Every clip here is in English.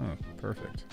Oh, perfect.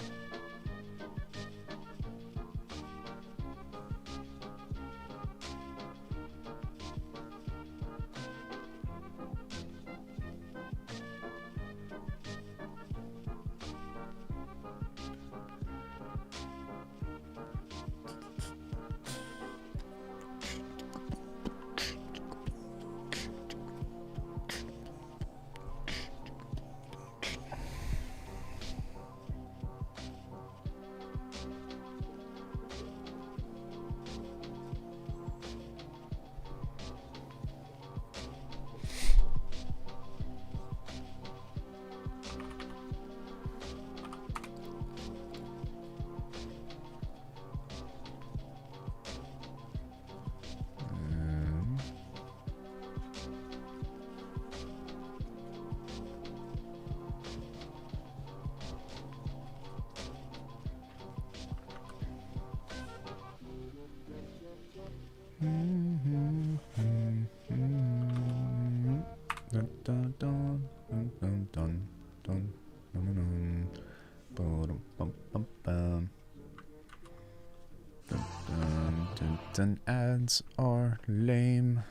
Ads are lame.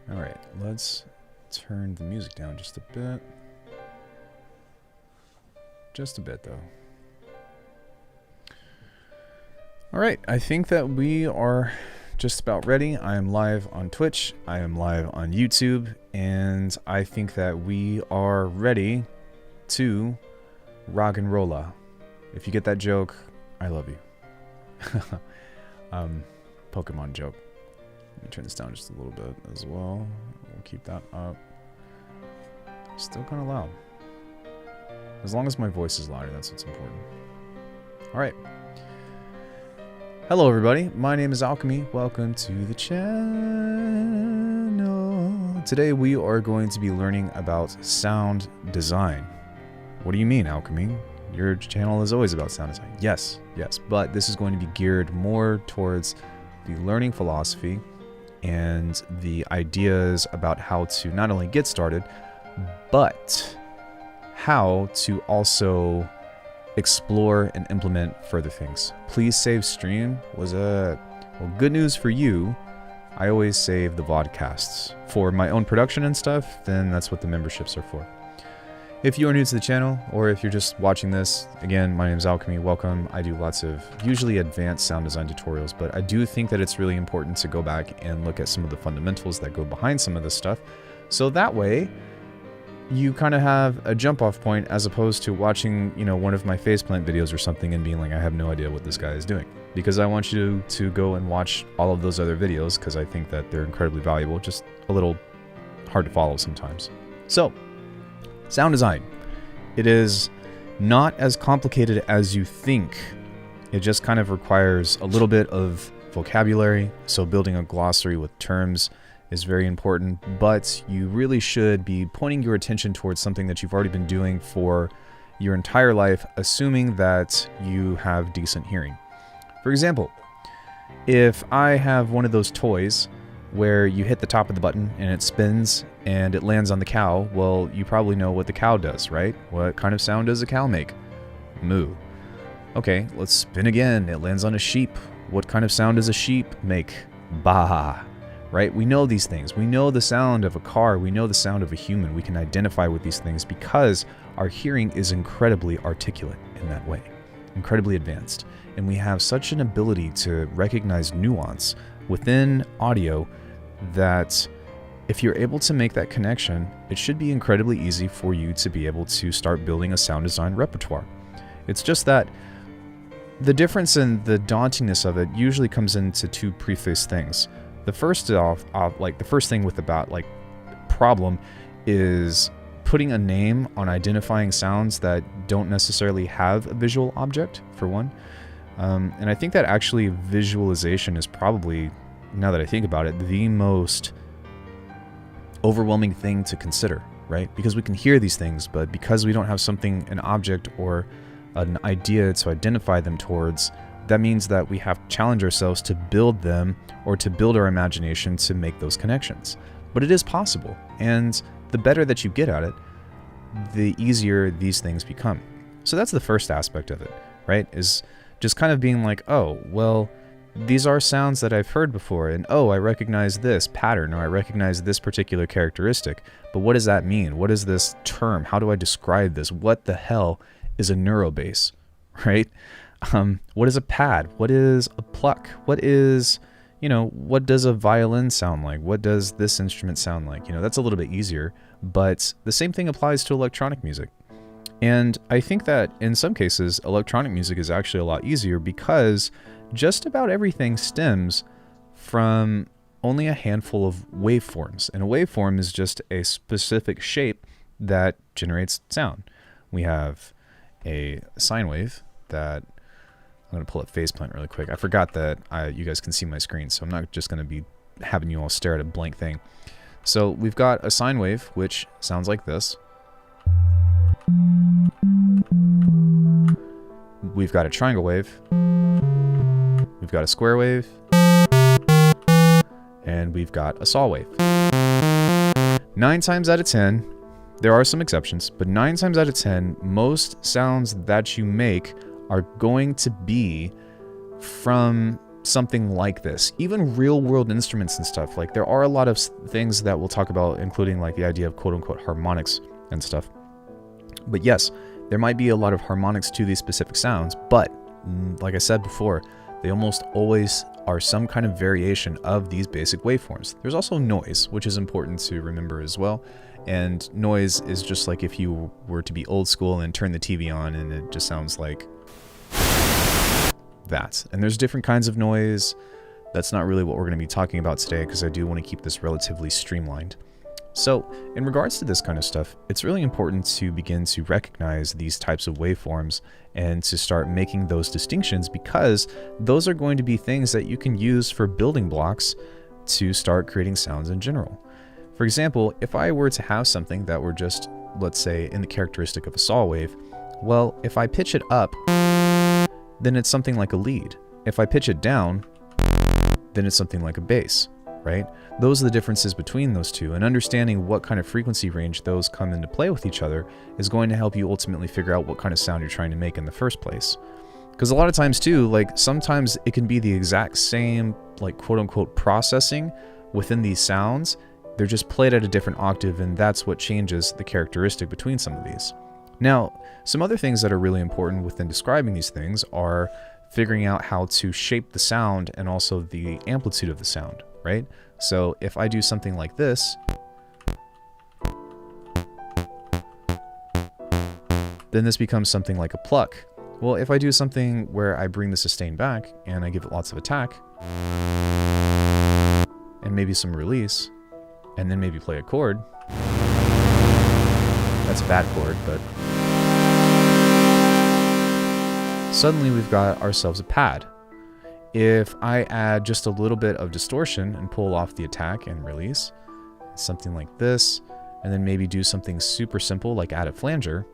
Alright, let's turn the music down just a bit. Just a bit, though. Alright, I think that we are just about ready. I am live on Twitch, I am live on YouTube, and I think that we are ready to rock and rolla. If you get that joke, I love you. Pokemon joke. Let me turn this down just a little bit as well. We'll keep that up. Still kind of loud. As long as my voice is louder, that's what's important. Alright. Hello everybody, my name is Alckemy. Welcome to the channel. Today we are going to be learning about sound design. What do you mean, Alckemy? Your channel is always about sound design. Yes, but this is going to be geared more towards the learning philosophy and the ideas about how to not only get started, but how to also explore and implement further things. Please save stream was well, good news for you. I always save the vodcasts. For my own production and stuff, then that's what the memberships are for. If you are new to the channel, or if you're just watching this, again, my name is Alckemy, welcome. I do lots of usually advanced sound design tutorials, but I do think that it's really important to go back and look at some of the fundamentals that go behind some of this stuff. So that way, you kind of have a jump-off point as opposed to watching, you know, one of my faceplant videos or something and being like, I have no idea what this guy is doing. Because I want you to go and watch all of those other videos because I think that they're incredibly valuable, just a little hard to follow sometimes. So, sound design. It is not as complicated as you think. It just kind of requires a little bit of vocabulary, so building a glossary with terms is very important, but you really should be pointing your attention towards something that you've already been doing for your entire life, assuming that you have decent hearing. For example, if I have one of those toys where you hit the top of the button and it spins and it lands on the cow, well, you probably know what the cow does, right? What kind of sound does a cow make? Moo. Okay, let's spin again. It lands on a sheep. What kind of sound does a sheep make? Bah. Right? We know these things. We know the sound of a car. We know the sound of a human. We can identify with these things because our hearing is incredibly articulate in that way, incredibly advanced. And we have such an ability to recognize nuance within audio that if you're able to make that connection, it should be incredibly easy for you to be able to start building a sound design repertoire. It's just that the difference in the dauntingness of it usually comes into two preface things. The first like the first thing with the problem is putting a name on identifying sounds that don't necessarily have a visual object, for one. And I think that actually visualization is probably, now that I think about it, the most overwhelming thing to consider, right? Because we can hear these things, but because we don't have something, an object or an idea to identify them towards, that means that we have to challenge ourselves to build them or to build our imagination to make those connections. But it is possible, and the better that you get at it, the easier these things become. So that's the first aspect of it, right? Is just kind of being like, oh, well, these are sounds that I've heard before, and oh, I recognize this pattern, or I recognize this particular characteristic, but what does that mean? What is this term? How do I describe this? What the hell is a neurobase, right? What is a pad? What is a pluck? What is, what does a violin sound like? What does this instrument sound like? That's a little bit easier, but the same thing applies to electronic music. And I think that in some cases, electronic music is actually a lot easier because just about everything stems from only a handful of waveforms. And a waveform is just a specific shape that generates sound. We have a sine wave that I'm going to pull up faceplant really quick. I forgot that you guys can see my screen, so I'm not just going to be having you all stare at a blank thing. So we've got a sine wave, which sounds like this. We've got a triangle wave. We've got a square wave. And we've got a saw wave. 9 times out of 10, there are some exceptions, but 9 times out of 10, most sounds that you make are going to be from something like this. Even real world instruments and stuff. Like, there are a lot of things that we'll talk about, including like the idea of quote unquote harmonics and stuff. But yes, there might be a lot of harmonics to these specific sounds, but like I said before, they almost always are some kind of variation of these basic waveforms. There's also noise, which is important to remember as well. And noise is just like if you were to be old school and turn the TV on and it just sounds like that. And there's different kinds of noise. That's not really what we're going to be talking about today because I do want to keep this relatively streamlined. So in regards to this kind of stuff, it's really important to begin to recognize these types of waveforms and to start making those distinctions because those are going to be things that you can use for building blocks to start creating sounds in general. For example, if I were to have something that were just, let's say, in the characteristic of a saw wave, well, if I pitch it up, then it's something like a lead. If I pitch it down, then it's something like a bass. Right? Those are the differences between those two, and understanding what kind of frequency range those come into play with each other is going to help you ultimately figure out what kind of sound you're trying to make in the first place. Because a lot of times too, like sometimes it can be the exact same like quote unquote processing within these sounds. They're just played at a different octave, and that's what changes the characteristic between some of these. Now, some other things that are really important within describing these things are figuring out how to shape the sound and also the amplitude of the sound. Right? So if I do something like this, then this becomes something like a pluck. Well, if I do something where I bring the sustain back and I give it lots of attack and maybe some release and then maybe play a chord, that's a bad chord, but suddenly we've got ourselves a pad. If I add just a little bit of distortion and pull off the attack and release, something like this, and then maybe do something super simple like add a flanger,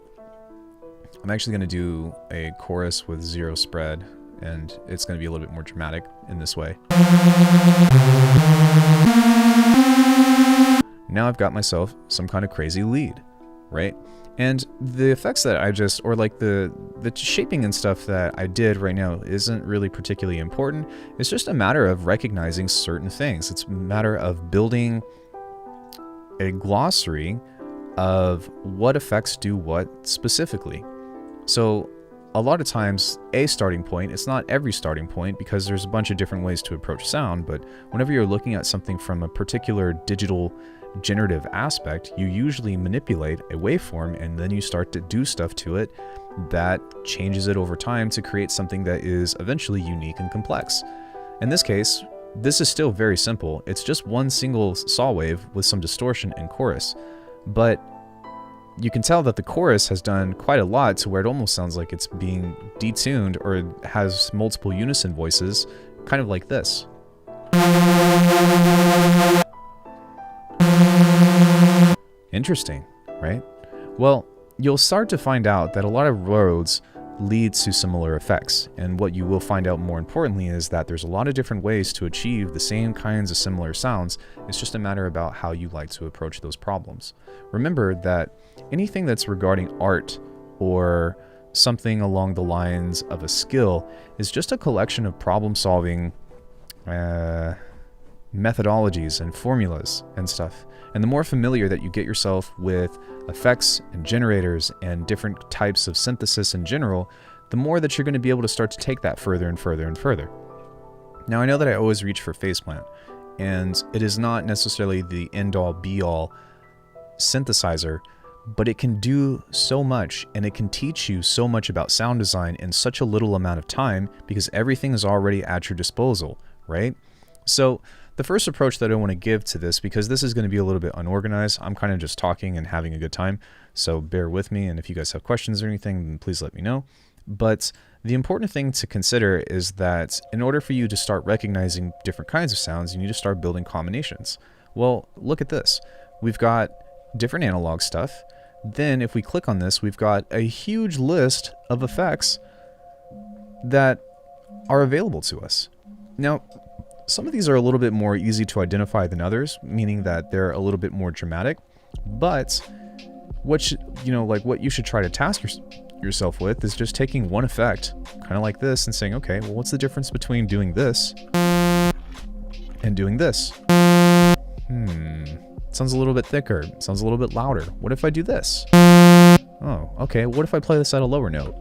I'm actually going to do a chorus with 0 spread, and it's going to be a little bit more dramatic in this way. Now I've got myself some kind of crazy lead, right? And the effects that I just, or like the shaping and stuff that I did right now isn't really particularly important. It's just a matter of recognizing certain things. It's a matter of building a glossary of what effects do what specifically. So a lot of times a starting point, it's not every starting point because there's a bunch of different ways to approach sound, but whenever you're looking at something from a particular digital generative aspect, you usually manipulate a waveform and then you start to do stuff to it that changes it over time to create something that is eventually unique and complex. In this case, this is still very simple. It's just one single saw wave with some distortion and chorus, but you can tell that the chorus has done quite a lot to where it almost sounds like it's being detuned or has multiple unison voices, kind of like this. Interesting, right? Well, you'll start to find out that a lot of roads leads to similar effects. And what you will find out more importantly is that there's a lot of different ways to achieve the same kinds of similar sounds. It's just a matter about how you like to approach those problems. Remember that anything that's regarding art or something along the lines of a skill is just a collection of problem-solving methodologies and formulas and stuff. And the more familiar that you get yourself with effects and generators and different types of synthesis in general, the more that you're going to be able to start to take that further and further and further. Now, I know that I always reach for faceplant, and it is not necessarily the end-all be-all synthesizer, but it can do so much, and it can teach you so much about sound design in such a little amount of time because everything is already at your disposal, right? So the first approach that I want to give to this, because this is going to be a little bit unorganized, I'm kind of just talking and having a good time, so bear with me, and if you guys have questions or anything, then please let me know. But the important thing to consider is that in order for you to start recognizing different kinds of sounds, you need to start building combinations. Well, look at this. We've got different analog stuff. Then if we click on this, we've got a huge list of effects that are available to us. Now, some of these are a little bit more easy to identify than others, meaning that they're a little bit more dramatic. But what you should try to task yourself with is just taking one effect, kind of like this, and saying, okay, well, what's the difference between doing this and doing this? Sounds a little bit thicker. Sounds a little bit louder. What if I do this? Oh, okay. What if I play this at a lower note?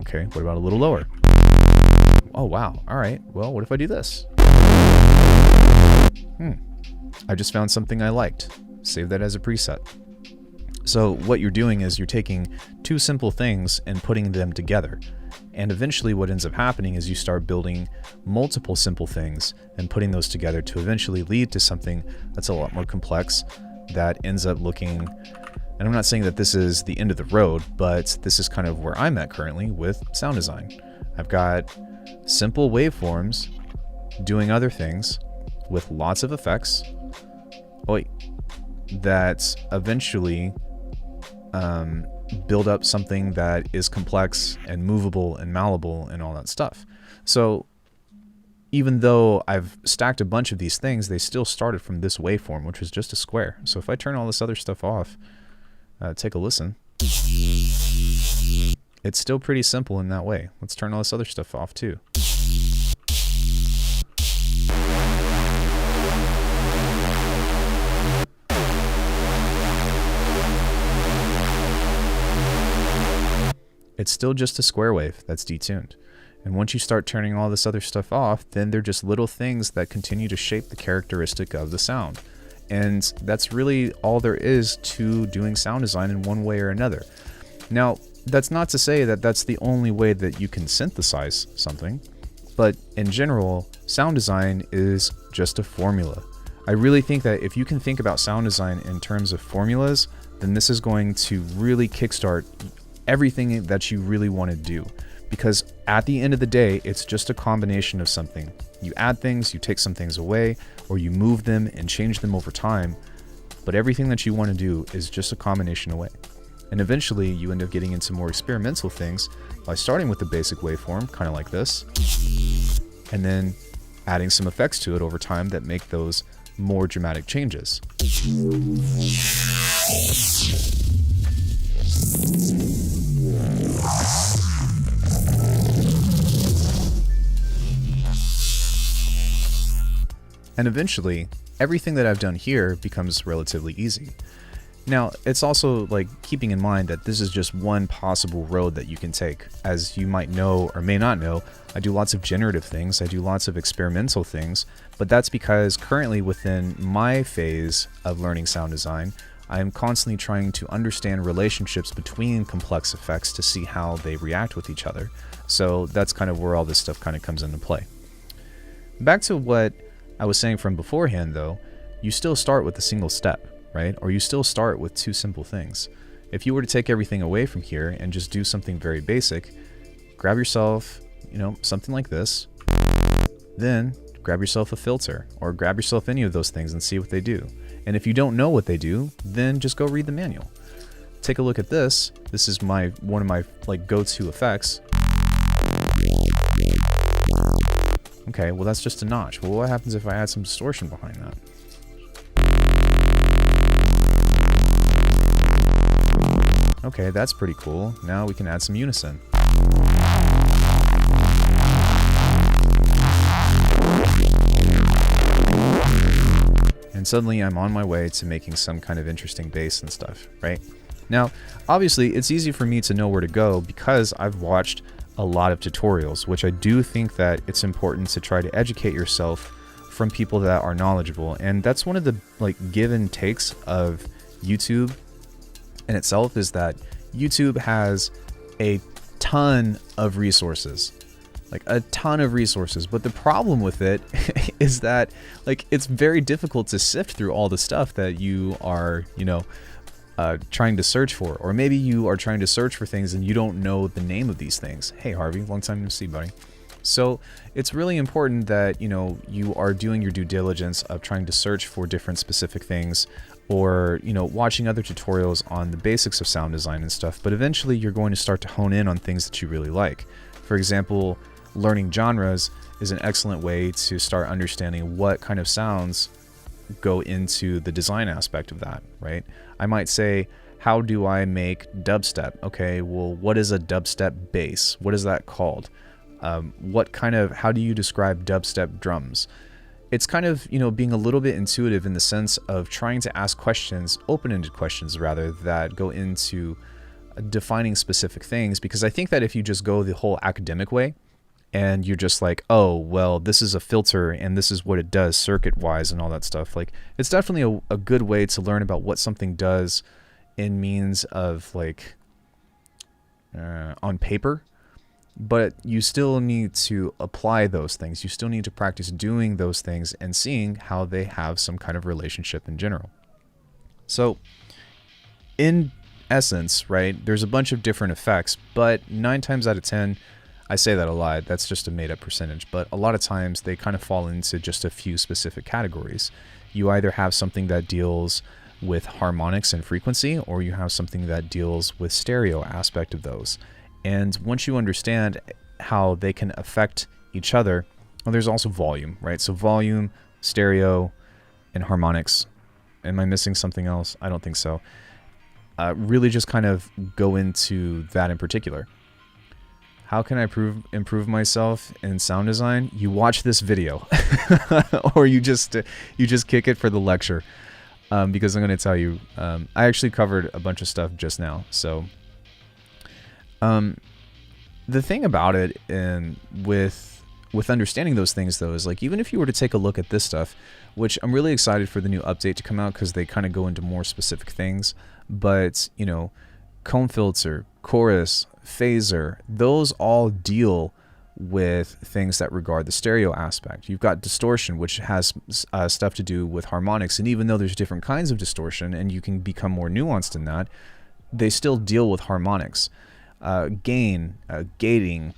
Okay. What about a little lower? Oh, wow. All right. Well, what if I do this? I just found something I liked. Save that as a preset. So what you're doing is you're taking two simple things and putting them together. And eventually what ends up happening is you start building multiple simple things and putting those together to eventually lead to something that's a lot more complex that ends up looking, and I'm not saying that this is the end of the road, but this is kind of where I'm at currently with sound design. I've got simple waveforms doing other things with lots of effects that eventually build up something that is complex and movable and malleable and all that stuff. So even though I've stacked a bunch of these things, they still started from this waveform, which was just a square. So if I turn all this other stuff off, take a listen. It's still pretty simple in that way. Let's turn all this other stuff off too. It's still just a square wave that's detuned. And once you start turning all this other stuff off, then they're just little things that continue to shape the characteristic of the sound. And that's really all there is to doing sound design in one way or another. Now, that's not to say that that's the only way that you can synthesize something, but in general, sound design is just a formula. I really think that if you can think about sound design in terms of formulas, then this is going to really kickstart everything that you really want to do, because at the end of the day, it's just a combination of something. You add things, you take some things away, or you move them and change them over time, but everything that you want to do is just a combination away. And eventually you end up getting into more experimental things by starting with the basic waveform, kind of like this, and then adding some effects to it over time that make those more dramatic changes. And eventually, everything that I've done here becomes relatively easy. Now, it's also like keeping in mind that this is just one possible road that you can take. As you might know or may not know, I do lots of generative things, I do lots of experimental things, but that's because currently within my phase of learning sound design, I am constantly trying to understand relationships between complex effects to see how they react with each other. So that's kind of where all this stuff kind of comes into play. Back to what I was saying from beforehand though, you still start with a single step, right? Or you still start with two simple things. If you were to take everything away from here and just do something very basic, grab yourself, something like this, then grab yourself a filter or grab yourself any of those things and see what they do. And if you don't know what they do, then just go read the manual. take a look at this. This is one of my like go-to effects. Okay, well that's just a notch. Well, what happens if I add some distortion behind that? Okay, that's pretty cool. Now we can add some unison. And suddenly I'm on my way to making some kind of interesting bass and stuff, right? Now, obviously, it's easy for me to know where to go because I've watched a lot of tutorials, which I do think that it's important to try to educate yourself from people that are knowledgeable. And that's one of the like give and takes of YouTube in itself, is that YouTube has a ton of resources. Like a ton of resources, but the problem with it is that like it's very difficult to sift through all the stuff that you are, trying to search for. Or maybe you are trying to search for things and you don't know the name of these things. Hey Harvey, long time no see, buddy. So it's really important that you are doing your due diligence of trying to search for different specific things, or watching other tutorials on the basics of sound design and stuff. But eventually you're going to start to hone in on things that you really like. For example, learning genres is an excellent way to start understanding what kind of sounds go into the design aspect of that, right? I might say, how do I make dubstep? Okay, well, what is a dubstep bass? What is that called? How do you describe dubstep drums? It's kind of, being a little bit intuitive in the sense of trying to ask questions, open-ended questions rather, that go into defining specific things. Because I think that if you just go the whole academic way, and you're just like, oh, well, this is a filter and this is what it does circuit-wise and all that stuff. Like, it's definitely a good way to learn about what something does in means of like on paper, but you still need to apply those things. You still need to practice doing those things and seeing how they have some kind of relationship in general. So in essence, right, there's a bunch of different effects, but 9 times out of 10, I say that a lot, that's just a made up percentage, but a lot of times they kind of fall into just a few specific categories. You either have something that deals with harmonics and frequency, or you have something that deals with stereo aspect of those. And once you understand how they can affect each other, well, there's also volume, right? So volume, stereo, and harmonics. Am I missing something else? I don't think so. Really just kind of go into that in particular. How can I improve myself in sound design? You watch this video, or you just kick it for the lecture, because I'm going to tell you. I actually covered a bunch of stuff just now. So, the thing about it, and with understanding those things though, is like, even if you were to take a look at this stuff, which I'm really excited for the new update to come out because they kind of go into more specific things. But comb filter, chorus, phaser, those all deal with things that regard the stereo aspect. You've got distortion, which has stuff to do with harmonics, and even though there's different kinds of distortion and you can become more nuanced in that, they still deal with harmonics. Gain, gating,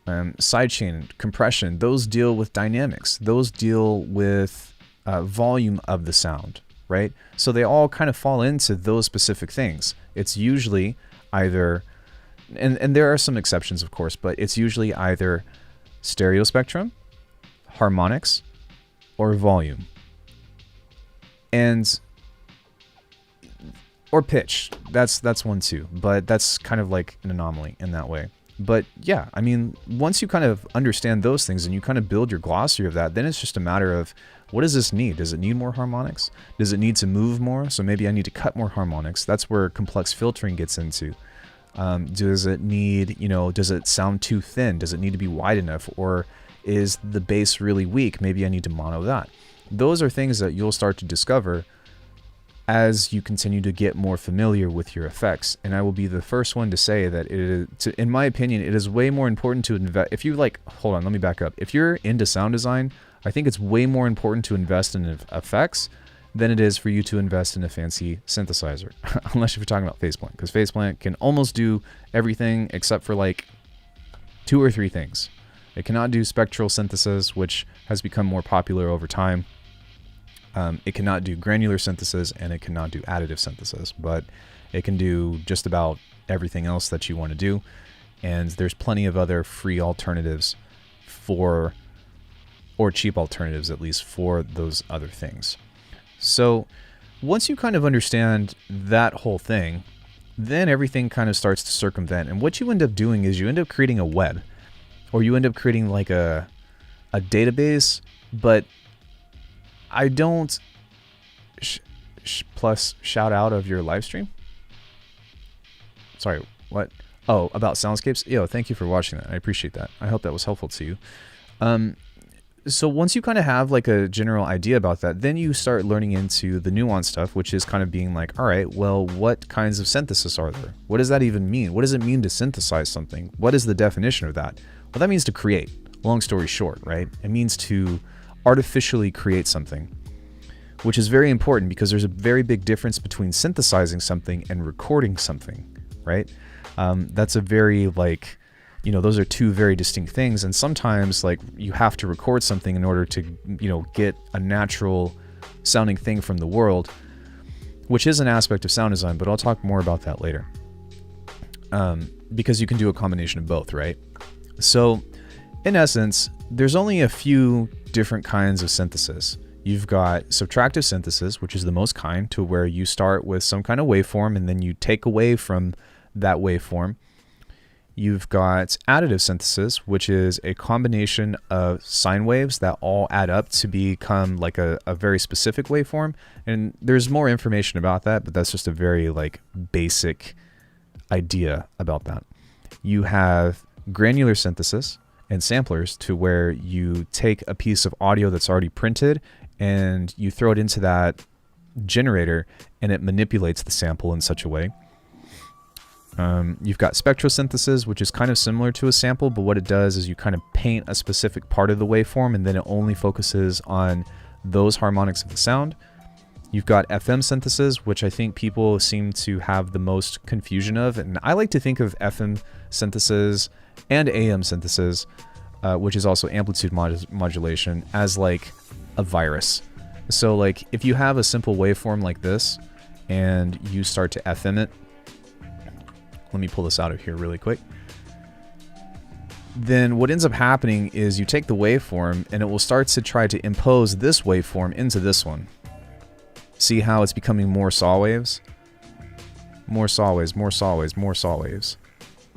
sidechain, compression, those deal with dynamics. Those deal with volume of the sound, right? So they all kind of fall into those specific things. It's usually either, and there are some exceptions, of course, but it's usually either stereo spectrum, harmonics, or volume. And or pitch. That's one too, but that's kind of like an anomaly in that way. But yeah, I mean, once you kind of understand those things and you kind of build your glossary of that, then it's just a matter of, what does this need? Does it need more harmonics? Does it need to move more? So maybe I need to cut more harmonics. That's where complex filtering gets into. Does it need, does it sound too thin? Does it need to be wide enough? Or is the bass really weak? Maybe I need to mono that. Those are things that you'll start to discover as you continue to get more familiar with your effects. And I will be the first one to say that it is, in my opinion, it is way more important to invest. If you hold on, let me back up. If you're into sound design, I think it's way more important to invest in effects than it is for you to invest in a fancy synthesizer. Unless you're talking about Faceplant, because Faceplant can almost do everything except for like 2 or 3 things. It cannot do spectral synthesis, which has become more popular over time. It cannot do granular synthesis, and it cannot do additive synthesis, but It can do just about everything else that you want to do. And there's plenty of other free alternatives for, or cheap alternatives at least, for those other things. So once you kind of understand that whole thing, then everything kind of starts to circumvent. And what you end up doing is you end up creating a web, or you end up creating like a database. But I don't plus shout out of your live stream. Sorry, what? Oh, about soundscapes? Yo, thank you for watching that. I appreciate that. I hope that was helpful to you. So once you kind of have like a general idea about that, then you start learning into the nuanced stuff, which is kind of being like, all right, well, what kinds of synthesis are there? What does that even mean? What does it mean to synthesize something? What is the definition of that? Well, that means to create. Long story short, right? It means to artificially create something, which is very important because there's a very big difference between synthesizing something and recording something, right? That's a very like, you know, those are two very distinct things. And sometimes like you have to record something in order to, you know, get a natural sounding thing from the world, which is an aspect of sound design, but I'll talk more about that later. Because you can do a combination of both, right? So in essence, there's only a few different kinds of synthesis. You've got subtractive synthesis, which is the most kind, to where you start with some kind of waveform and then you take away from that waveform. You've got additive synthesis, which is a combination of sine waves that all add up to become like a very specific waveform. And there's more information about that, but that's just a very like basic idea about that. You have granular synthesis and samplers, to where you take a piece of audio that's already printed and you throw it into that generator and it manipulates the sample in such a way. You've got spectrosynthesis, which is kind of similar to a sample, but what it does is you kind of paint a specific part of the waveform and then it only focuses on those harmonics of the sound. You've got FM synthesis, which I think people seem to have the most confusion of, and I like to think of FM synthesis and AM synthesis, which is also amplitude modulation, as like a virus. So like if you have a simple waveform like this and you start to FM it, let me pull this out of here really quick. Then what ends up happening is you take the waveform and it will start to try to impose this waveform into this one. See how it's becoming more saw waves? More saw waves, more saw waves, more saw waves.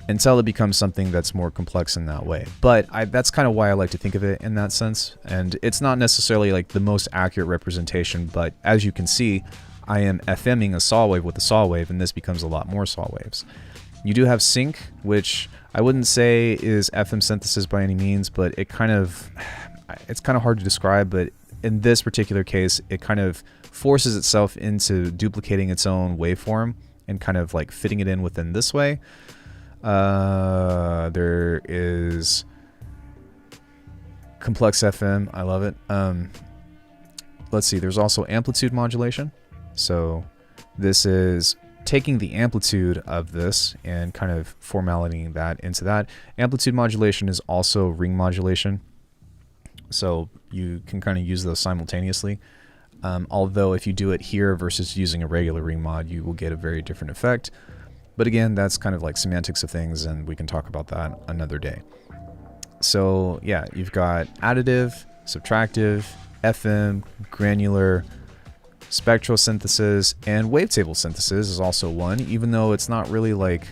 Until it becomes something that's more complex in that way. But that's kind of why I like to think of it in that sense. And it's not necessarily like the most accurate representation, but as you can see, I am FMing a saw wave with a saw wave, and this becomes a lot more saw waves. You do have sync, which I wouldn't say is FM synthesis by any means, but it's kind of hard to describe, but in this particular case, it kind of forces itself into duplicating its own waveform and kind of like fitting it in within this way. There is complex FM. I love it. Let's see. There's also amplitude modulation. So this is taking the amplitude of this and kind of formatting that into that. Amplitude modulation is also ring modulation. So you can kind of use those simultaneously. Although if you do it here versus using a regular ring mod, you will get a very different effect. But again, that's kind of like semantics of things, and we can talk about that another day. So yeah, you've got additive, subtractive, FM, granular, spectral synthesis, and wavetable synthesis is also one, even though it's not really like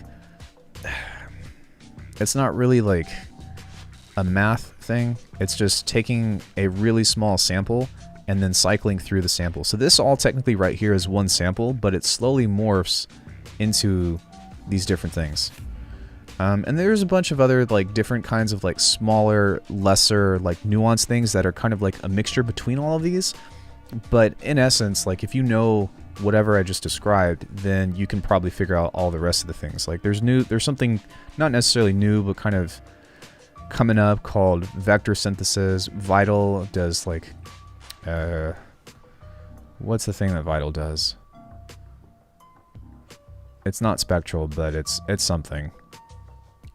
a math thing. It's just taking a really small sample and then cycling through the sample. So this all technically right here is one sample, but it slowly morphs into these different things. And there's a bunch of other like different kinds of like smaller, lesser, like nuanced things that are kind of like a mixture between all of these. But in essence, like if you know whatever I just described, then you can probably figure out all the rest of the things. Like there's something not necessarily new, but kind of coming up called vector synthesis. Vital does like, what's the thing that Vital does? It's not spectral, but it's something.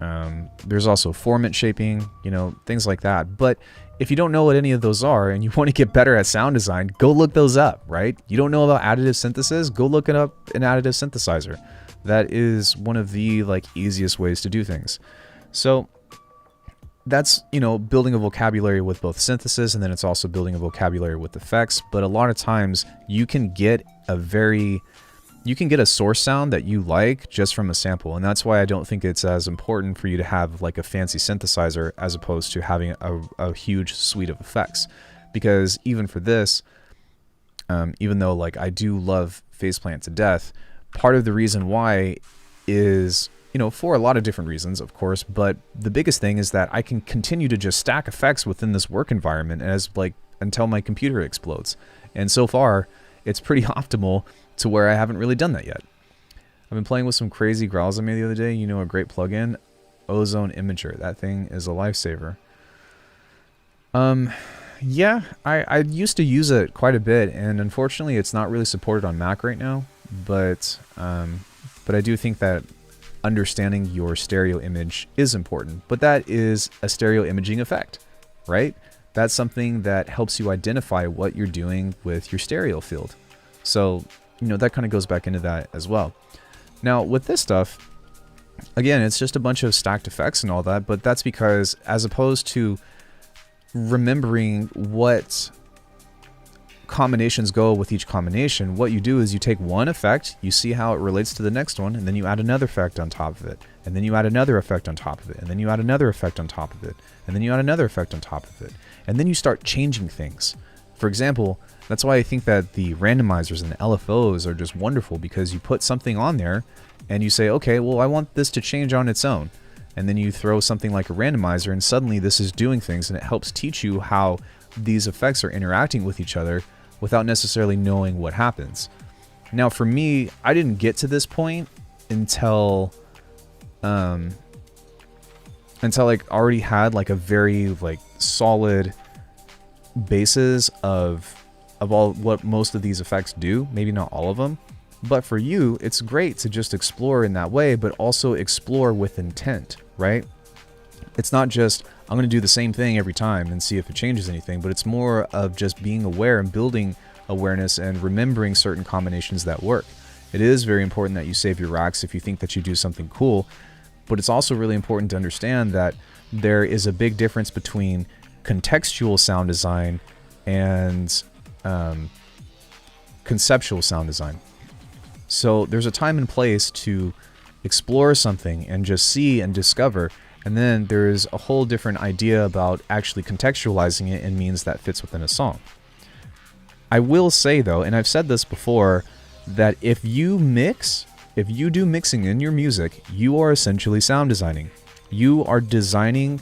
There's also formant shaping, you know, things like that. But if you don't know what any of those are and you want to get better at sound design, go look those up, right? You don't know about additive synthesis? Go look it up in additive synthesizer. That is one of the like easiest ways to do things. So that's, you know, building a vocabulary with both synthesis, and then it's also building a vocabulary with effects. But a lot of times you can get a source sound that you like just from a sample. And that's why I don't think it's as important for you to have like a fancy synthesizer as opposed to having a huge suite of effects. Because even for this, even though like I do love Faceplant to death, part of the reason why is, you know, for a lot of different reasons, of course, but the biggest thing is that I can continue to just stack effects within this work environment until my computer explodes. And so far, it's pretty optimal to where I haven't really done that yet. I've been playing with some crazy growls I made the other day. You know, a great plugin, Ozone Imager. That thing is a lifesaver. Yeah, I used to use it quite a bit, and unfortunately, it's not really supported on Mac right now. But I do think that understanding your stereo image is important. But that is a stereo imaging effect, right? That's something that helps you identify what you're doing with your stereo field. So, you know, that kind of goes back into that as well. Now, with this stuff, again, it's just a bunch of stacked effects and all that, but that's because as opposed to remembering what combinations go with each combination, what you do is you take one effect, you see how it relates to the next one, and then you add another effect on top of it, and then you add another effect on top of it, and then you add another effect on top of it, and then you add another effect on top of it, and then you start changing things. For example, that's why I think that the randomizers and the LFOs are just wonderful, because you put something on there and you say, okay, well, I want this to change on its own. And then you throw something like a randomizer and suddenly this is doing things, and it helps teach you how these effects are interacting with each other without necessarily knowing what happens. Now for me, I didn't get to this point until like already had like a very like solid basis of all what most of these effects do, maybe not all of them. But for you, it's great to just explore in that way, but also explore with intent, right? It's not just, I'm going to do the same thing every time and see if it changes anything, but it's more of just being aware and building awareness and remembering certain combinations that work. It is very important that you save your racks if you think that you do something cool, but it's also really important to understand that there is a big difference between contextual sound design and conceptual sound design. So there's a time and place to explore something and just see and discover, and then there's a whole different idea about actually contextualizing it in means that fits within a song. I will say though, and I've said this before, that if you do mixing in your music, you are essentially sound designing. You are designing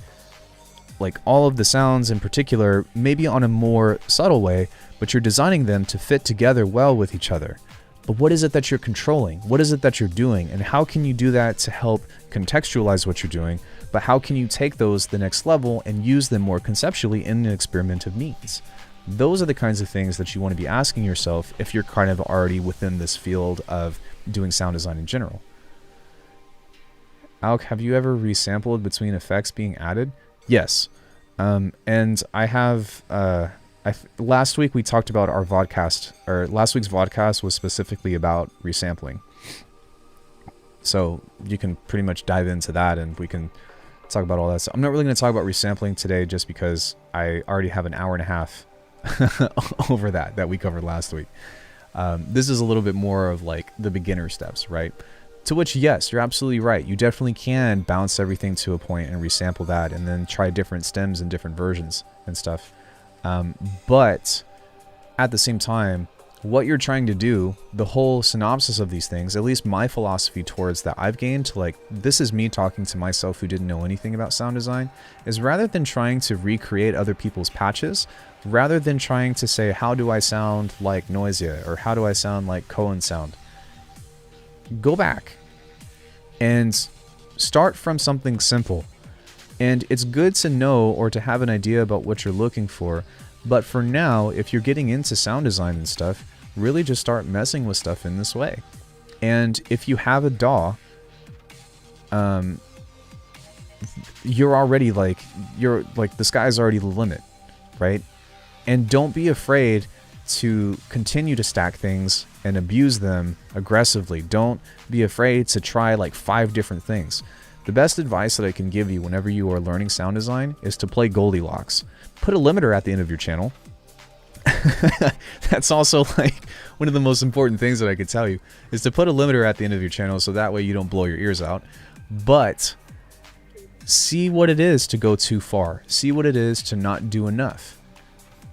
like all of the sounds in particular, maybe on a more subtle way, but you're designing them to fit together well with each other. But what is it that you're controlling? What is it that you're doing? And how can you do that to help contextualize what you're doing? But how can you take those to the next level and use them more conceptually in an experimental means? Those are the kinds of things that you want to be asking yourself if you're kind of already within this field of doing sound design in general. Alk, have you ever resampled between effects being added? Yes. And I have... last week we talked about our Vodcast, or last week's Vodcast was specifically about resampling. So you can pretty much dive into that and we can talk about all that. So I'm not really going to talk about resampling today just because I already have an hour and a half over that we covered last week. This is a little bit more of like the beginner steps, right? To which, yes, you're absolutely right. You definitely can bounce everything to a point and resample that and then try different stems and different versions and stuff. But at the same time, what you're trying to do, the whole synopsis of these things, at least my philosophy towards that I've gained to like, this is me talking to myself who didn't know anything about sound design, is rather than trying to recreate other people's patches, rather than trying to say, how do I sound like Noisia or how do I sound like Cohen sound? Go back and start from something simple. And it's good to know or to have an idea about what you're looking for. But for now, if you're getting into sound design and stuff, really just start messing with stuff in this way. And if you have a DAW, you're already like, the sky's already the limit, right? And don't be afraid to continue to stack things and abuse them aggressively. Don't be afraid to try like 5 different things. The best advice that I can give you whenever you are learning sound design is to play Goldilocks. Put a limiter at the end of your channel. That's also like one of the most important things that I could tell you, is to put a limiter at the end of your channel so that way you don't blow your ears out. But see what it is to go too far. See what it is to not do enough.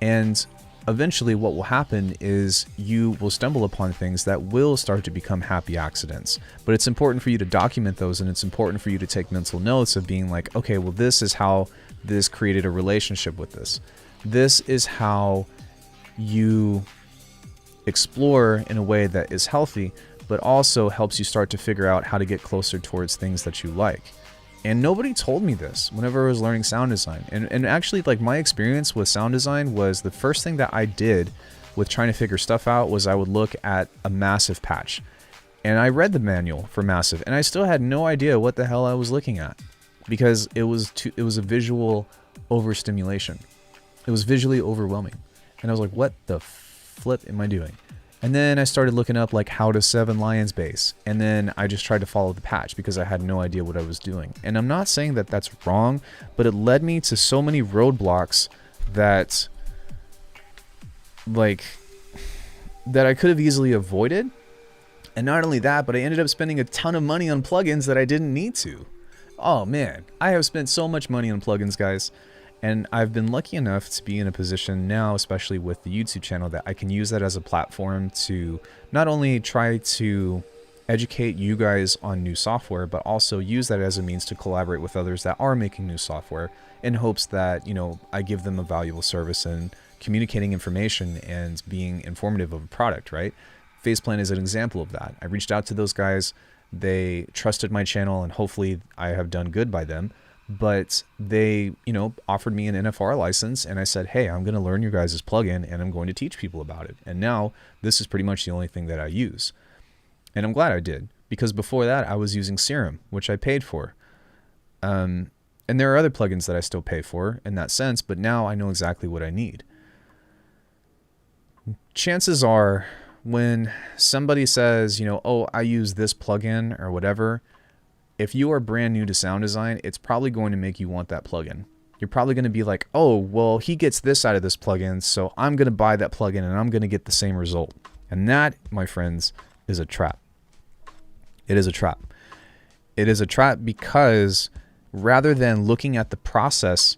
And eventually what will happen is you will stumble upon things that will start to become happy accidents. But it's important for you to document those, and it's important for you to take mental notes of being like, okay, well, this is how this created a relationship with this. This is how you explore in a way that is healthy, but also helps you start to figure out how to get closer towards things that you like. And nobody told me this whenever I was learning sound design. And actually, like, my experience with sound design was the first thing that I did with trying to figure stuff out was I would look at a massive patch. And I read the manual for massive, and I still had no idea what the hell I was looking at, because it was a visual overstimulation. It was visually overwhelming. And I was like, what the flip am I doing? And then I started looking up like how to 7 lions bass, and then I just tried to follow the patch because I had no idea what I was doing. And I'm not saying that that's wrong, but it led me to so many roadblocks that I could have easily avoided. And not only that, but I ended up spending a ton of money on plugins that I didn't need to. Oh man, I have spent so much money on plugins, guys. And I've been lucky enough to be in a position now, especially with the YouTube channel, that I can use that as a platform to not only try to educate you guys on new software, but also use that as a means to collaborate with others that are making new software, in hopes that, you know, I give them a valuable service in communicating information and being informative of a product, right? Faceplant is an example of that. I reached out to those guys. They trusted my channel, and hopefully I have done good by them. But they, you know, offered me an NFR license, and I said, hey, I'm going to learn your guys' plugin, and I'm going to teach people about it. And now this is pretty much the only thing that I use. And I'm glad I did, because before that I was using Serum, which I paid for. And there are other plugins that I still pay for in that sense, but now I know exactly what I need. Chances are, when somebody says, you know, oh, I use this plugin or whatever, if you are brand new to sound design, it's probably going to make you want that plugin. You're probably going to be like, oh, well, he gets this out of this plugin, so I'm going to buy that plugin and I'm going to get the same result. And that, my friends, is a trap. It is a trap. It is a trap because rather than looking at the process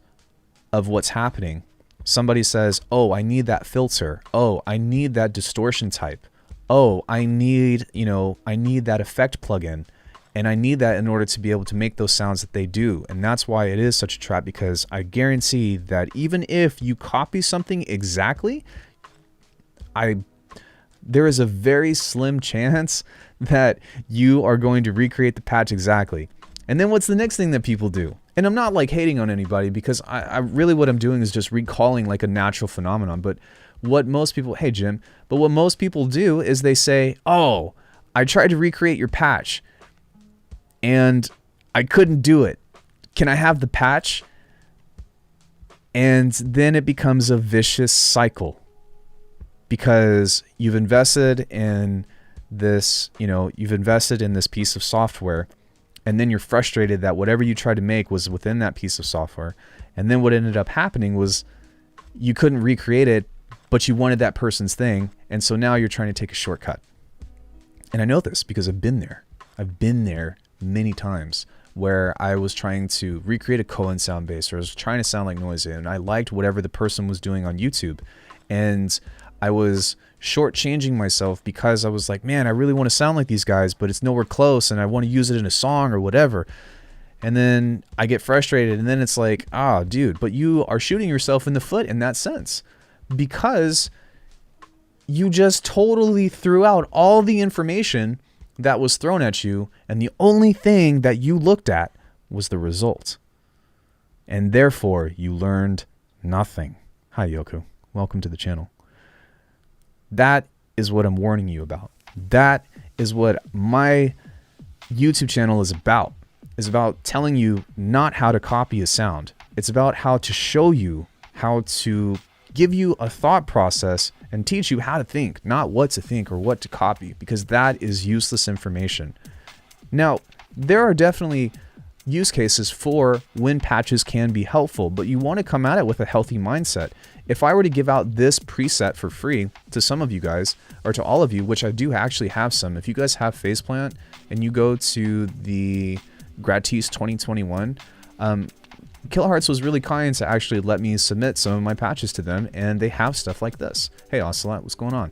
of what's happening, somebody says, oh, I need that filter. Oh, I need that distortion type. Oh, I need that effect plugin. And I need that in order to be able to make those sounds that they do. And that's why it is such a trap, because I guarantee that even if you copy something exactly, there is a very slim chance that you are going to recreate the patch exactly. And then what's the next thing that people do? And I'm not like hating on anybody, because I really, what I'm doing is just recalling like a natural phenomenon. But what most people, hey Jim, but what most people do is they say, oh, I tried to recreate your patch and I couldn't do it. Can I have the patch? And then it becomes a vicious cycle, because you've invested in this, you've invested in this piece of software, and then you're frustrated that whatever you tried to make was within that piece of software. And then what ended up happening was you couldn't recreate it, but you wanted that person's thing. And so now you're trying to take a shortcut. And I know this because I've been there. I've been there many times where I was trying to recreate a Cohen sound bass, or I was trying to sound like Noisy, and I liked whatever the person was doing on YouTube. And I was shortchanging myself because I was like, man, I really want to sound like these guys, but it's nowhere close, and I want to use it in a song or whatever. And then I get frustrated, and then it's like, ah, dude, but you are shooting yourself in the foot in that sense, because you just totally threw out all the information that was thrown at you, and the only thing that you looked at was the result. And therefore, you learned nothing. Hi, Yoku. Welcome to the channel. That is what I'm warning you about. That is what my YouTube channel is about. is about telling you not how to copy a sound. It's about how to show you how to give you a thought process and teach you how to think, not what to think or what to copy, because that is useless information. Now, there are definitely use cases for when patches can be helpful, but you want to come at it with a healthy mindset. If I were to give out this preset for free to some of you guys, or to all of you, which I do actually have some, if you guys have Faceplant and you go to the Gratis 2021, Kilohearts was really kind to actually let me submit some of my patches to them, and they have stuff like this. Hey Ocelot, what's going on?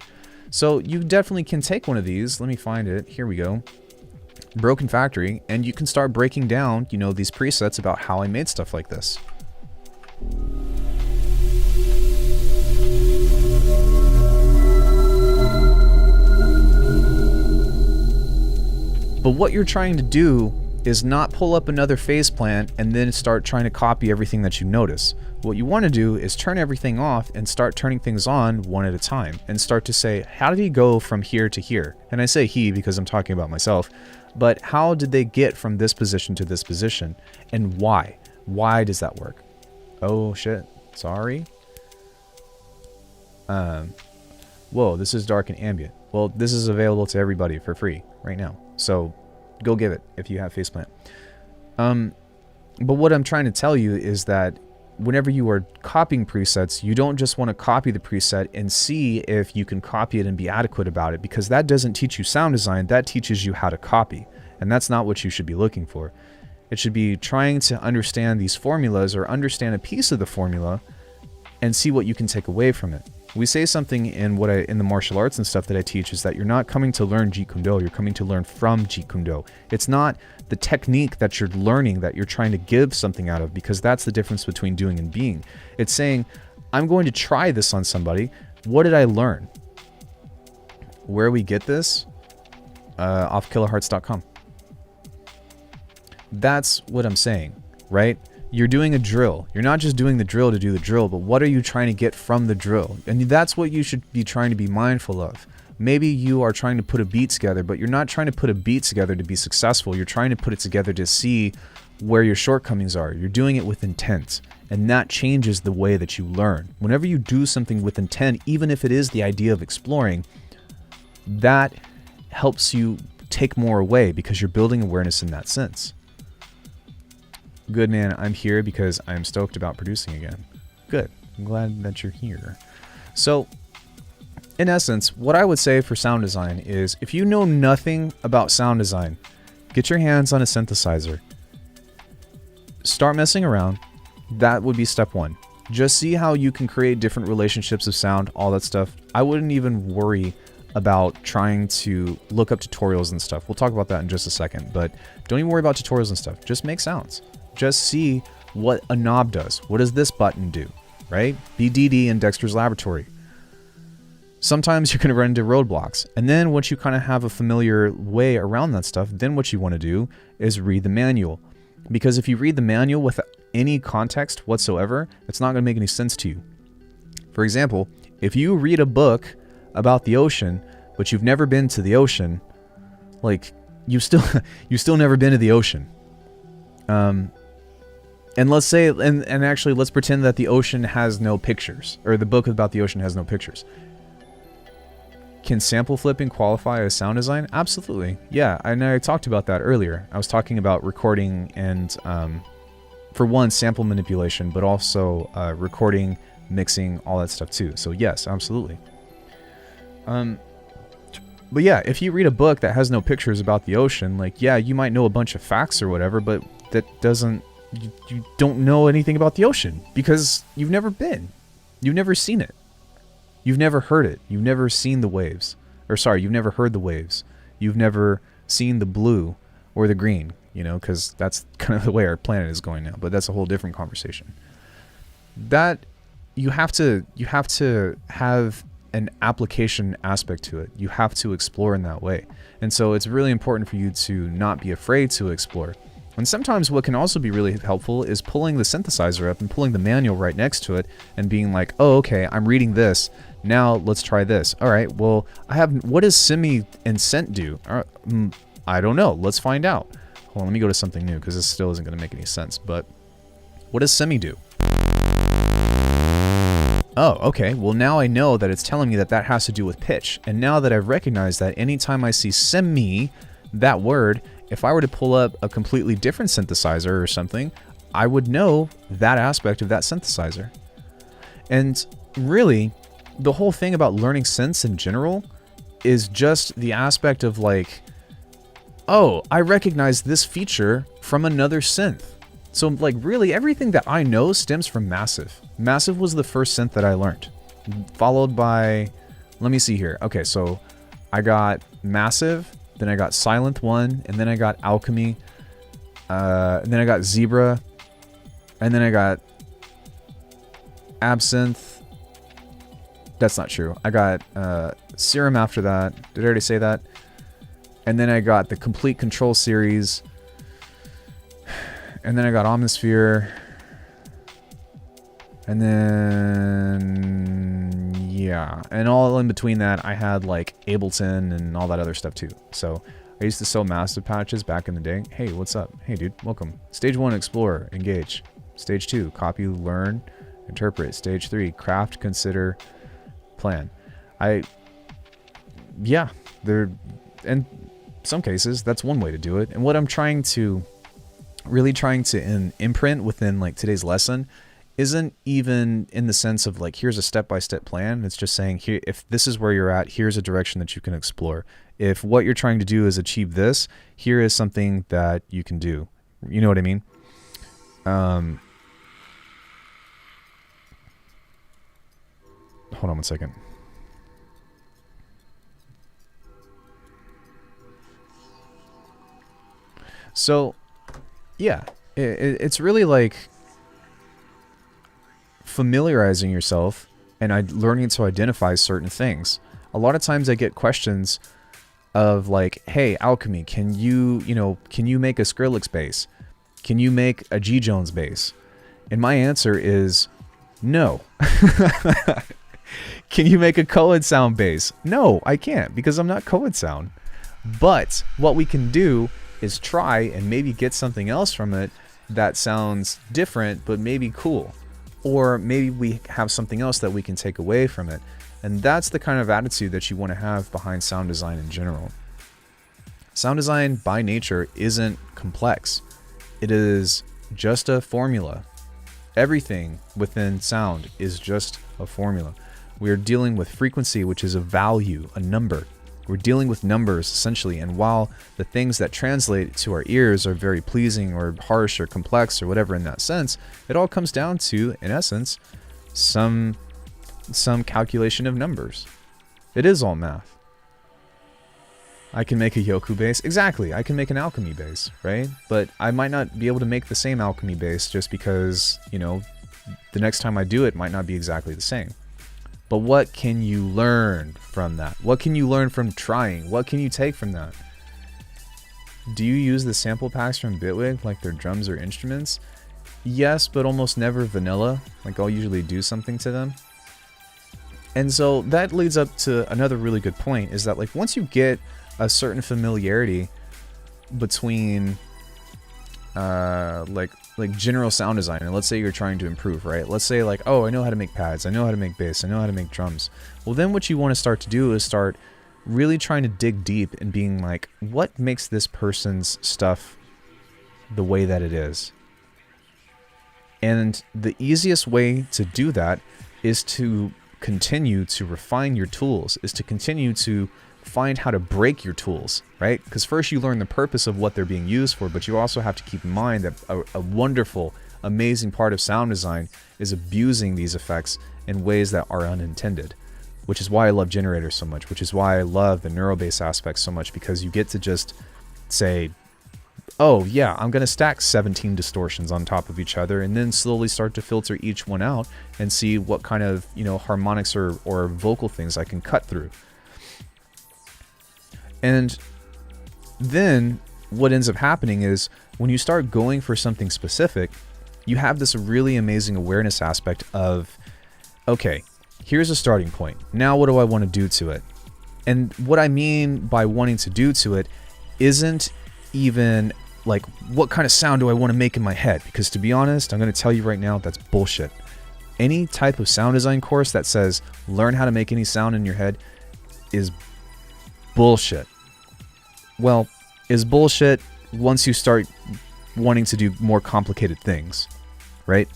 So you definitely can take one of these. Let me find it. Here we go. Broken Factory, and you can start breaking down, you know, these presets about how I made stuff like this. But what you're trying to do is not pull up another Faceplant and then start trying to copy everything that you notice. What you want to do is turn everything off and start turning things on one at a time, and start to say, how did he go from here to here? And I say he because I'm talking about myself, but how did they get from this position to this position, and why? Why does that work? Oh shit, sorry. Whoa, this is dark and ambient. Well, this is available to everybody for free right now, so go give it if you have Faceplant. But what I'm trying to tell you is that whenever you are copying presets, you don't just want to copy the preset and see if you can copy it and be adequate about it, because that doesn't teach you sound design, that teaches you how to copy. And that's not what you should be looking for. It should be trying to understand these formulas, or understand a piece of the formula, and see what you can take away from it. We say something in in the martial arts and stuff that I teach, is that you're not coming to learn Jeet Kune Do, you're coming to learn from Jeet Kune Do. It's not the technique that you're learning that you're trying to give something out of, because that's the difference between doing and being. It's saying, I'm going to try this on somebody. What did I learn? Where we get this? Off kilohearts.com. That's what I'm saying, right? You're doing a drill. You're not just doing the drill to do the drill, but what are you trying to get from the drill? And that's what you should be trying to be mindful of. Maybe you are trying to put a beat together, but you're not trying to put a beat together to be successful. You're trying to put it together to see where your shortcomings are. You're doing it with intent, and that changes the way that you learn. Whenever you do something with intent, even if it is the idea of exploring, that helps you take more away, because you're building awareness in that sense. Good man, I'm here because I'm stoked about producing again. Good. I'm glad that you're here. So, in essence, what I would say for sound design is, if you know nothing about sound design, get your hands on a synthesizer. Start messing around. That would be step one. Just see how you can create different relationships of sound, all that stuff. I wouldn't even worry about trying to look up tutorials and stuff. We'll talk about that in just a second, but don't even worry about tutorials and stuff. Just make sounds. Just see what a knob does. What does this button do, right? BDD in Dexter's Laboratory. Sometimes you're going to run into roadblocks. And then once you kind of have a familiar way around that stuff, then what you want to do is read the manual. Because if you read the manual with any context whatsoever, it's not going to make any sense to you. For example, if you read a book about the ocean, but you've never been to the ocean, like, you've still never been to the ocean. And let's say, and actually, let's pretend that the ocean has no pictures, or the book about the ocean has no pictures. Can sample flipping qualify as sound design? Absolutely. Yeah, I talked about that earlier. I was talking about recording and, for one, sample manipulation, but also recording, mixing, all that stuff too. So yes, absolutely. But yeah, if you read a book that has no pictures about the ocean, like, yeah, you might know a bunch of facts or whatever, but that doesn't, you don't know anything about the ocean, because you've never been. You've never seen it. You've never heard it. You've never seen the waves. Or sorry, you've never heard the waves. You've never seen the blue or the green, you know, because that's kind of the way our planet is going now. But that's a whole different conversation. That you have to have an application aspect to it. You have to explore in that way. And so it's really important for you to not be afraid to explore. And sometimes what can also be really helpful is pulling the synthesizer up and pulling the manual right next to it and being like, oh, okay, I'm reading this. Now let's try this. All right, well, what does semi and cent do? I don't know. Let's find out. Hold on, let me go to something new because this still isn't going to make any sense. But what does semi do? Oh, okay. Well, now I know that it's telling me that that has to do with pitch. And now that I've recognized that anytime I see semi, that word, if I were to pull up a completely different synthesizer or something, I would know that aspect of that synthesizer. And really, the whole thing about learning synths in general is just the aspect of like, oh, I recognize this feature from another synth. So like really everything that I know stems from Massive. Massive was the first synth that I learned. Followed by, let me see here. Okay, so I got Massive, then I got Silent One, and then I got Alckemy, and then I got Zebra, and then I got Absinthe. That's not true. I got Serum after that. Did I already say that? And then I got the Complete Control series. And then I got Omnisphere. And then, yeah. And all in between that, I had like Ableton and all that other stuff too. So I used to sell Massive patches back in the day. Hey, what's up? Hey, dude, welcome. Stage 1, Explore, Engage. Stage 2, Copy, Learn, Interpret. Stage 3, Craft, Consider, Plan. Yeah, in some cases, that's one way to do it. And what I'm really trying to imprint within like today's lesson isn't even in the sense of like, here's a step-by-step plan. It's just saying, here, if this is where you're at, here's a direction that you can explore. If what you're trying to do is achieve this, here is something that you can do. You know what I mean? Hold on one second. So, yeah, it's really like familiarizing yourself and learning to identify certain things. A lot of times I get questions of like, hey, Alckemy, can you make a Skrillex bass? Can you make a G Jones bass? And my answer is no. Can you make a Coed Sound bass? No, I can't, because I'm not Coed Sound. But what we can do is try and maybe get something else from it that sounds different but maybe cool. Or maybe we have something else that we can take away from it. And that's the kind of attitude that you want to have behind sound design in general. Sound design by nature isn't complex. It is just a formula. Everything within sound is just a formula. We are dealing with frequency, which is a value, a number. We're dealing with numbers, essentially, and while the things that translate to our ears are very pleasing or harsh or complex or whatever in that sense, it all comes down to, in essence, some calculation of numbers. It is all math. I can make a Yoku bass. Exactly, I can make an Alckemy bass, right? But I might not be able to make the same Alckemy bass just because, the next time I do it might not be exactly the same. But what can you learn from that? What can you learn from trying? What can you take from that? Do you use the sample packs from Bitwig like they're drums or instruments? Yes, but almost never vanilla. Like I'll usually do something to them. And so that leads up to another really good point, is that like once you get a certain familiarity between like general sound design, and let's say you're trying to improve, right? Let's say like, oh, I know how to make pads, I know how to make bass, I know how to make drums. Well, then what you want to start to do is start really trying to dig deep and being like, what makes this person's stuff the way that it is? And the easiest way to do that is to continue to refine your tools, is to continue to find how to break your tools, right? Because first you learn the purpose of what they're being used for, but you also have to keep in mind that a wonderful, amazing part of sound design is abusing these effects in ways that are unintended, which is why I love generators so much, which is why I love the neurobase aspect so much, because you get to just say, oh yeah, I'm going to stack 17 distortions on top of each other and then slowly start to filter each one out and see what kind of, harmonics or vocal things I can cut through. And then what ends up happening is when you start going for something specific, you have this really amazing awareness aspect of, okay, here's a starting point. Now what do I want to do to it? And what I mean by wanting to do to it isn't even like, what kind of sound do I want to make in my head? Because to be honest, I'm going to tell you right now, that's bullshit. Any type of sound design course that says learn how to make any sound in your head is bullshit. Well, is bullshit once you start wanting to do more complicated things, right?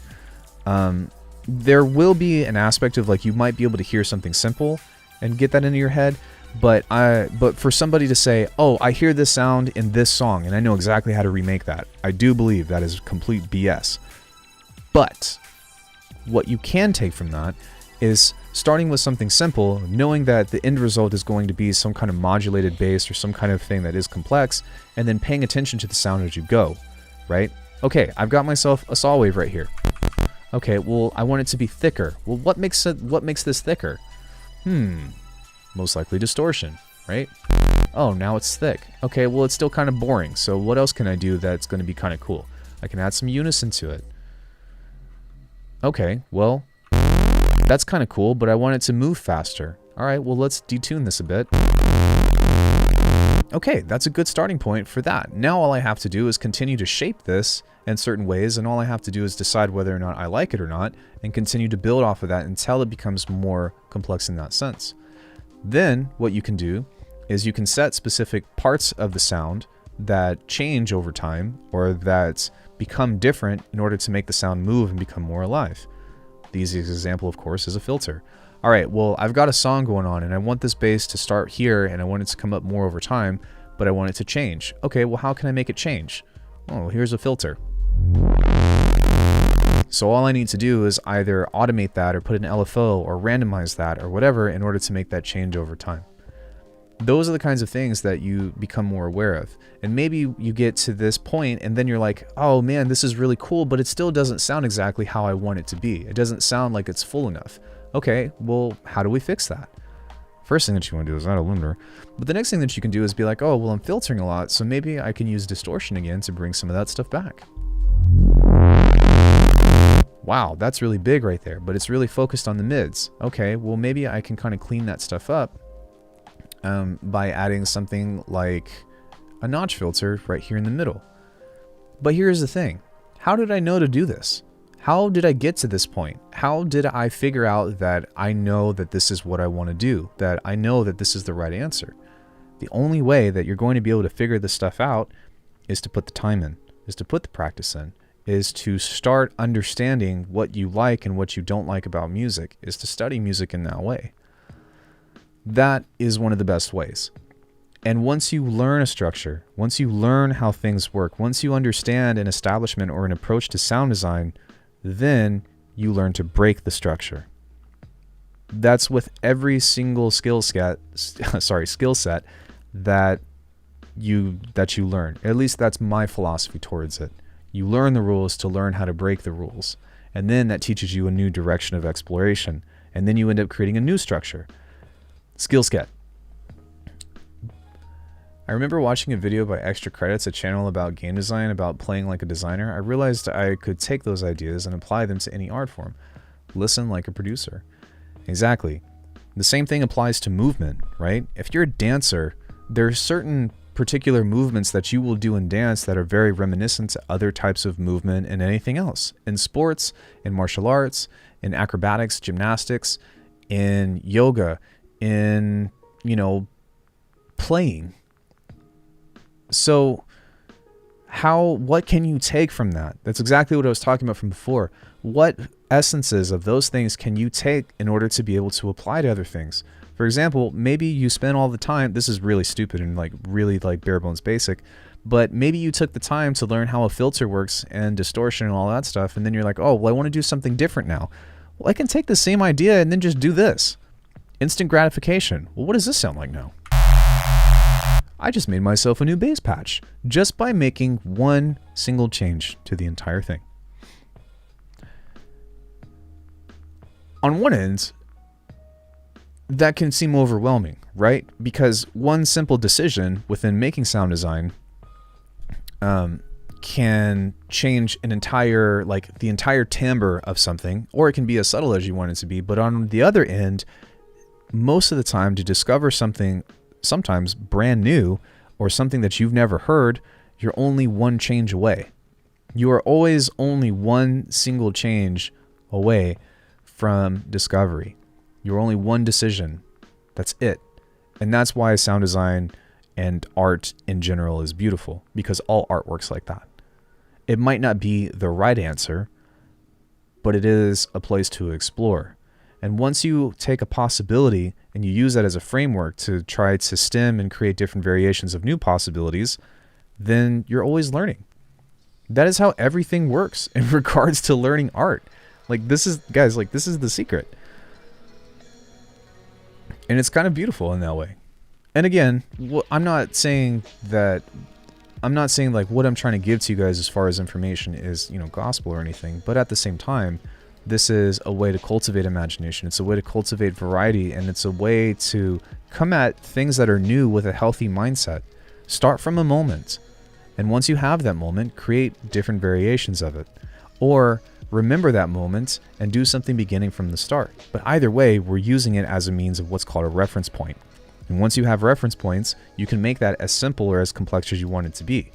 There will be an aspect of like you might be able to hear something simple and get that into your head, but for somebody to say, oh, I hear this sound in this song and I know exactly how to remake that, I do believe that is complete BS. But what you can take from that is starting with something simple, knowing that the end result is going to be some kind of modulated bass or some kind of thing that is complex, and then paying attention to the sound as you go, right? Okay, I've got myself a saw wave right here. Okay, well, I want it to be thicker. Well, what makes this thicker? Most likely distortion, right? Oh, now it's thick. Okay, well, it's still kind of boring. So what else can I do that's going to be kind of cool? I can add some unison to it. Okay, well, that's kind of cool, but I want it to move faster. All right, well, let's detune this a bit. Okay, that's a good starting point for that. Now all I have to do is continue to shape this in certain ways, and all I have to do is decide whether or not I like it or not, and continue to build off of that until it becomes more complex in that sense. Then what you can do is you can set specific parts of the sound that change over time or that become different in order to make the sound move and become more alive. The easiest example, of course, is a filter. All right, well, I've got a song going on and I want this bass to start here and I want it to come up more over time, but I want it to change. Okay, well, how can I make it change? Oh, here's a filter. So all I need to do is either automate that or put an LFO or randomize that or whatever in order to make that change over time. Those are the kinds of things that you become more aware of. And maybe you get to this point and then you're like, oh man, this is really cool, but it still doesn't sound exactly how I want it to be. It doesn't sound like it's full enough. Okay, well, how do we fix that? First thing that you want to do is add a limiter. But the next thing that you can do is be like, oh, well, I'm filtering a lot, so maybe I can use distortion again to bring some of that stuff back. Wow, that's really big right there, but it's really focused on the mids. Okay, well, maybe I can kind of clean that stuff up by adding something like a notch filter right here in the middle. But here's the thing. How did I know to do this? How did I get to this point? How did I figure out that I know that this is what I want to do? That I know that this is the right answer? The only way that you're going to be able to figure this stuff out is to put the time in, is to put the practice in, is to start understanding what you like and what you don't like about music, is to study music in that way. That is one of the best ways. And once you learn a structure, once you learn how things work, once you understand an establishment or an approach to sound design, then you learn to break the structure. That's with every single skill set that you learn. At least that's my philosophy towards it. You learn the rules to learn how to break the rules. And then that teaches you a new direction of exploration. And then you end up creating a new structure. Skill set. I remember watching a video by Extra Credits, a channel about game design, about playing like a designer. I realized I could take those ideas and apply them to any art form. Listen like a producer. Exactly. The same thing applies to movement, right? If you're a dancer, there are certain particular movements that you will do in dance that are very reminiscent to other types of movement and anything else. In sports, in martial arts, in acrobatics, gymnastics, in yoga, in, playing. So what can you take from that? That's exactly what I was talking about from before. What essences of those things can you take in order to be able to apply to other things? For example, maybe you spend all the time, this is really stupid and really bare bones basic, but maybe you took the time to learn how a filter works and distortion and all that stuff, and then you're like, oh, well, I want to do something different now. Well, I can take the same idea and then just do this. Instant gratification. Well, what does this sound like now? I just made myself a new bass patch just by making one single change to the entire thing. On one end, that can seem overwhelming, right? Because one simple decision within making sound design can change an entire, the entire timbre of something, or it can be as subtle as you want it to be. But on the other end, most of the time to discover something sometimes brand new or something that you've never heard, you're only one change away. You are always only one single change away from discovery. You're only one decision. That's it. And that's why sound design and art in general is beautiful, because all art works like that. It might not be the right answer, but it is a place to explore. And once you take a possibility and you use that as a framework to try to stem and create different variations of new possibilities, then you're always learning. That is how everything works in regards to learning art. Like, this is, guys, like, this is the secret. And it's kind of beautiful in that way. And again, I'm not saying like what I'm trying to give to you guys as far as information is, gospel or anything. But at the same time, this is a way to cultivate imagination. It's a way to cultivate variety. And it's a way to come at things that are new with a healthy mindset. Start from a moment. And once you have that moment, create different variations of it. Or remember that moment and do something beginning from the start. But either way, we're using it as a means of what's called a reference point. And once you have reference points, you can make that as simple or as complex as you want it to be.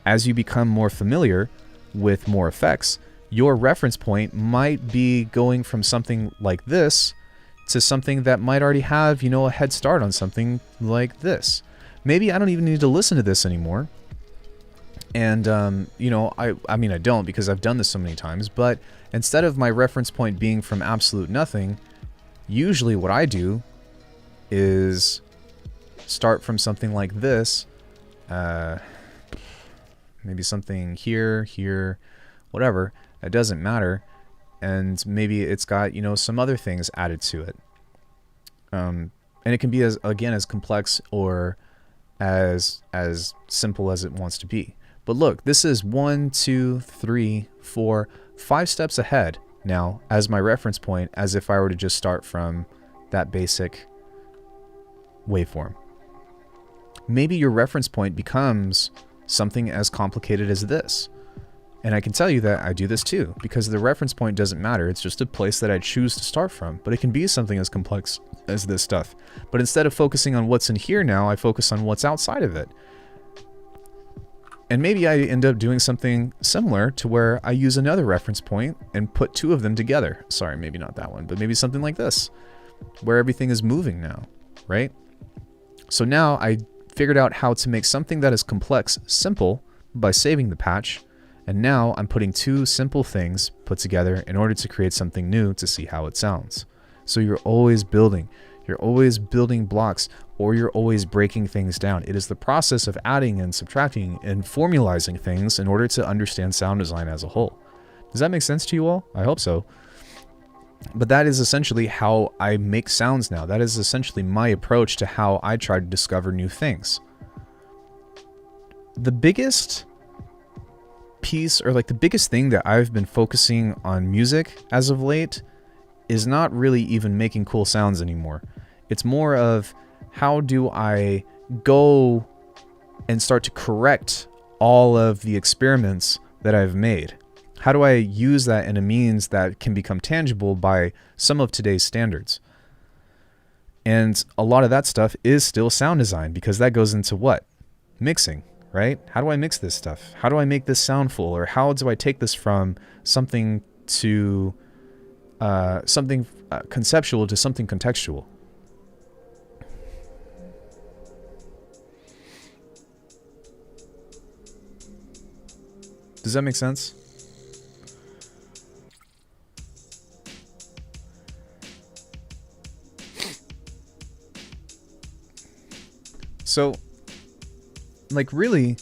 As you become more familiar with more effects, your reference point might be going from something like this to something that might already have, a head start on something like this. Maybe I don't even need to listen to this anymore. And, I mean, I don't, because I've done this so many times, but instead of my reference point being from absolute nothing, usually what I do is start from something like this, maybe something here, whatever, it doesn't matter, and maybe it's got, some other things added to it. And it can be, as complex or as simple as it wants to be. But look, this is 1, 2, 3, 4, 5 steps ahead now as my reference point, as if I were to just start from that basic waveform. Maybe your reference point becomes something as complicated as this. And I can tell you that I do this too, because the reference point doesn't matter. It's just a place that I choose to start from. But it can be something as complex as this stuff. But instead of focusing on what's in here now, I focus on what's outside of it. And maybe I end up doing something similar to where I use another reference point and put two of them together. Sorry, maybe not that one, but maybe something like this, where everything is moving now, right? So now I figured out how to make something that is complex simple by saving the patch. And now I'm putting two simple things put together in order to create something new to see how it sounds. So you're always building blocks, or you're always breaking things down. It is the process of adding and subtracting and formalizing things in order to understand sound design as a whole. Does that make sense to you all? I hope so. But that is essentially how I make sounds now. That is essentially my approach to how I try to discover new things. The biggest piece, or like the biggest thing that I've been focusing on music as of late, is not really even making cool sounds anymore. It's more of, how do I go and start to correct all of the experiments that I've made? How do I use that in a means that can become tangible by some of today's standards? And a lot of that stuff is still sound design, because that goes into what? Mixing, right? How do I mix this stuff? How do I make this sound full? Or how do I take this from something to something conceptual to something contextual? Does that make sense? So, like, really,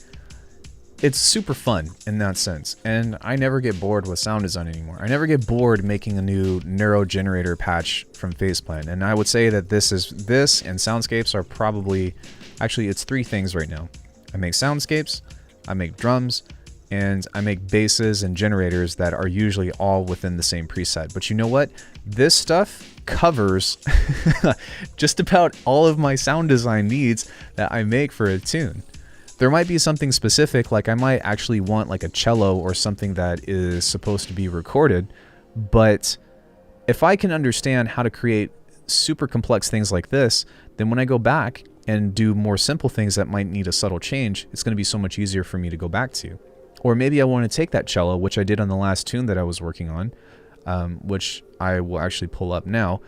it's super fun in that sense. And I never get bored with sound design anymore. I never get bored making a new neuro generator patch from Faceplant. And I would say that this and soundscapes are probably, actually, it's three things right now. I make soundscapes, I make drums, and I make basses and generators that are usually all within the same preset. But you know what? This stuff covers just about all of my sound design needs that I make for a tune. There might be something specific, like I might actually want like a cello or something that is supposed to be recorded, but if I can understand how to create super complex things like this, then when I go back and do more simple things that might need a subtle change, it's going to be so much easier for me to go back to. Or maybe I want to take that cello, which I did on the last tune that I was working on, which I will actually pull up now.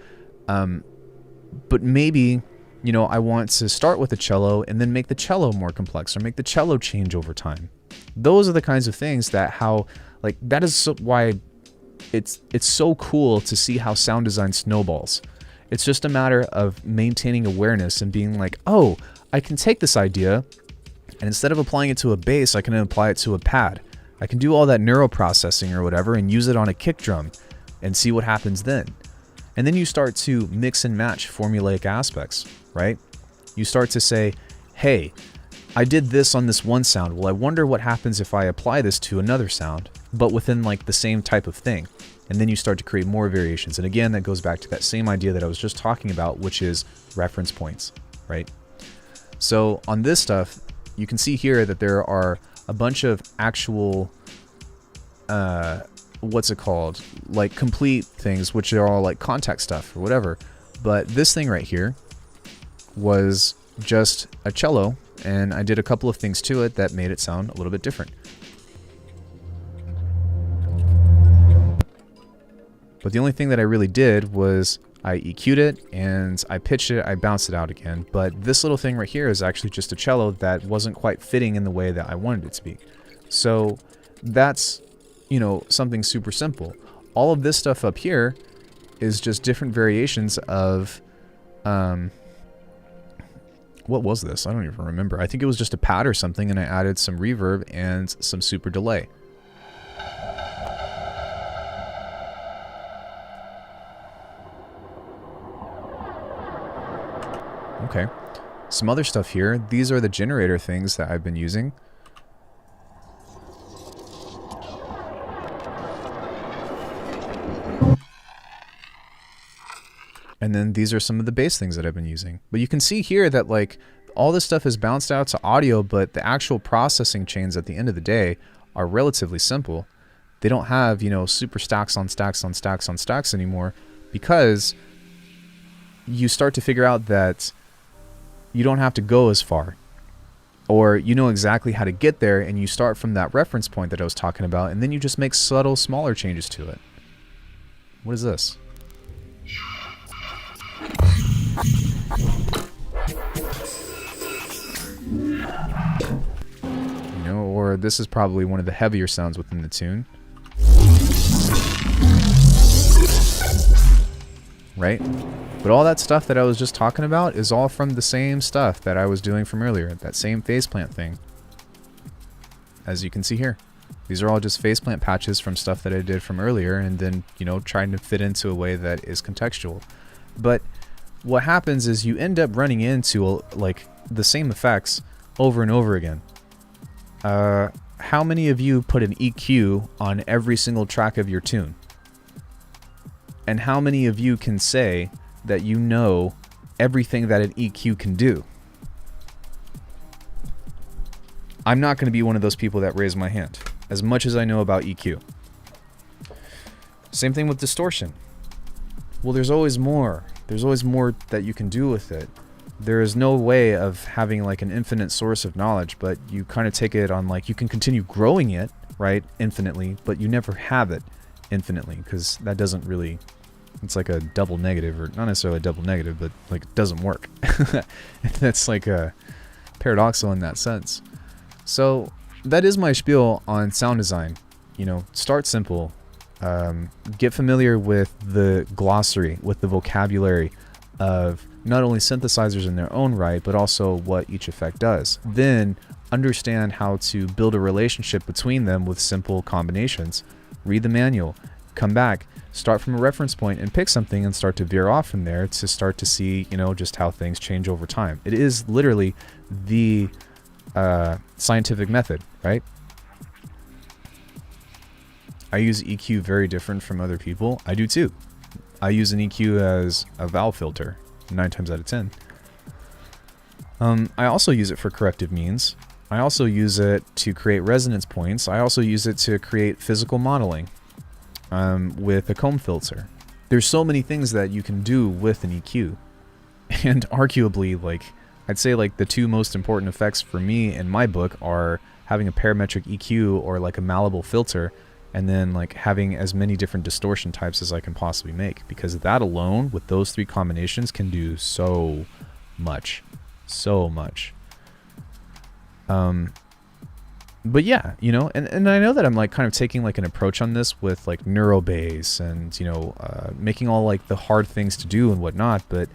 But maybe, you know, I want to start with the cello and then make the cello more complex, or make the cello change over time. Those are the kinds of things that that is why it's so cool to see how sound design snowballs. It's just a matter of maintaining awareness and being like, oh, I can take this idea, and instead of applying it to a bass, I can apply it to a pad. I can do all that neural processing or whatever and use it on a kick drum and see what happens then. And then you start to mix and match formulaic aspects, right? You start to say, hey, I did this on this one sound. Well, I wonder what happens if I apply this to another sound, but within like the same type of thing. And then you start to create more variations. And again, that goes back to that same idea that I was just talking about, which is reference points, right? So on this stuff, you can see here that there are a bunch of actual, what's it called? Like complete things, which are all like contact stuff or whatever. But this thing right here was just a cello, and I did a couple of things to it that made it sound a little bit different. But the only thing that I really did was I EQ'd it and I pitched it, I bounced it out again. But this little thing right here is actually just a cello that wasn't quite fitting in the way that I wanted it to be. So that's, you know, something super simple. All of this stuff up here is just different variations of, what was this? I don't even remember. I think it was just a pad or something, and I added some reverb and some super delay. Okay, some other stuff here. These are the generator things that I've been using. And then these are some of the bass things that I've been using. But you can see here that like all this stuff is bounced out to audio, but the actual processing chains at the end of the day are relatively simple. They don't have, you know, super stacks on stacks on stacks on stacks anymore, because you start to figure out that you don't have to go as far, or you know exactly how to get there, and you start from that reference point that I was talking about, and then you just make subtle, smaller changes to it. What is this? You know, or this is probably one of the heavier sounds within the tune. Right? But all that stuff that I was just talking about is all from the same stuff that I was doing from earlier, that same faceplant thing. As you can see here. These are all just faceplant patches from stuff that I did from earlier, and then, you know, trying to fit into a way that is contextual. But what happens is you end up running into like the same effects over and over again. How many of you put an EQ on every single track of your tune? And how many of you can say that you know everything that an EQ can do? I'm not going to be one of those people that raise my hand, as much as I know about EQ. Same thing with distortion. Well, there's always more. There's always more that you can do with it. There is no way of having like an infinite source of knowledge, but you kind of take it on like, you can continue growing it, right, infinitely, but you never have it infinitely, because that doesn't really, it's like a double negative, or not necessarily a double negative, but like it doesn't work. That's like a paradoxical in that sense. So that is my spiel on sound design. You know, start simple. Get familiar with the glossary, with the vocabulary of not only synthesizers in their own right, but also what each effect does. Then understand how to build a relationship between them with simple combinations. Read the manual, come back, start from a reference point and pick something and start to veer off from there to start to see, you know, just how things change over time. It is literally the scientific method, right? I use EQ very different from other people. I do too. I use an EQ as a valve filter 9 times out of 10. I also use it for corrective means. I also use it to create resonance points. I also use it to create physical modeling with a comb filter. There's so many things that you can do with an EQ. And arguably, like, I'd say like the two most important effects for me in my book are having a parametric EQ or like a malleable filter, and then like having as many different distortion types as I can possibly make, because that alone with those three combinations can do so much. But yeah, you know, and I know that I'm like kind of taking like an approach on this with like neurobase and, you know, making all like the hard things to do and whatnot, but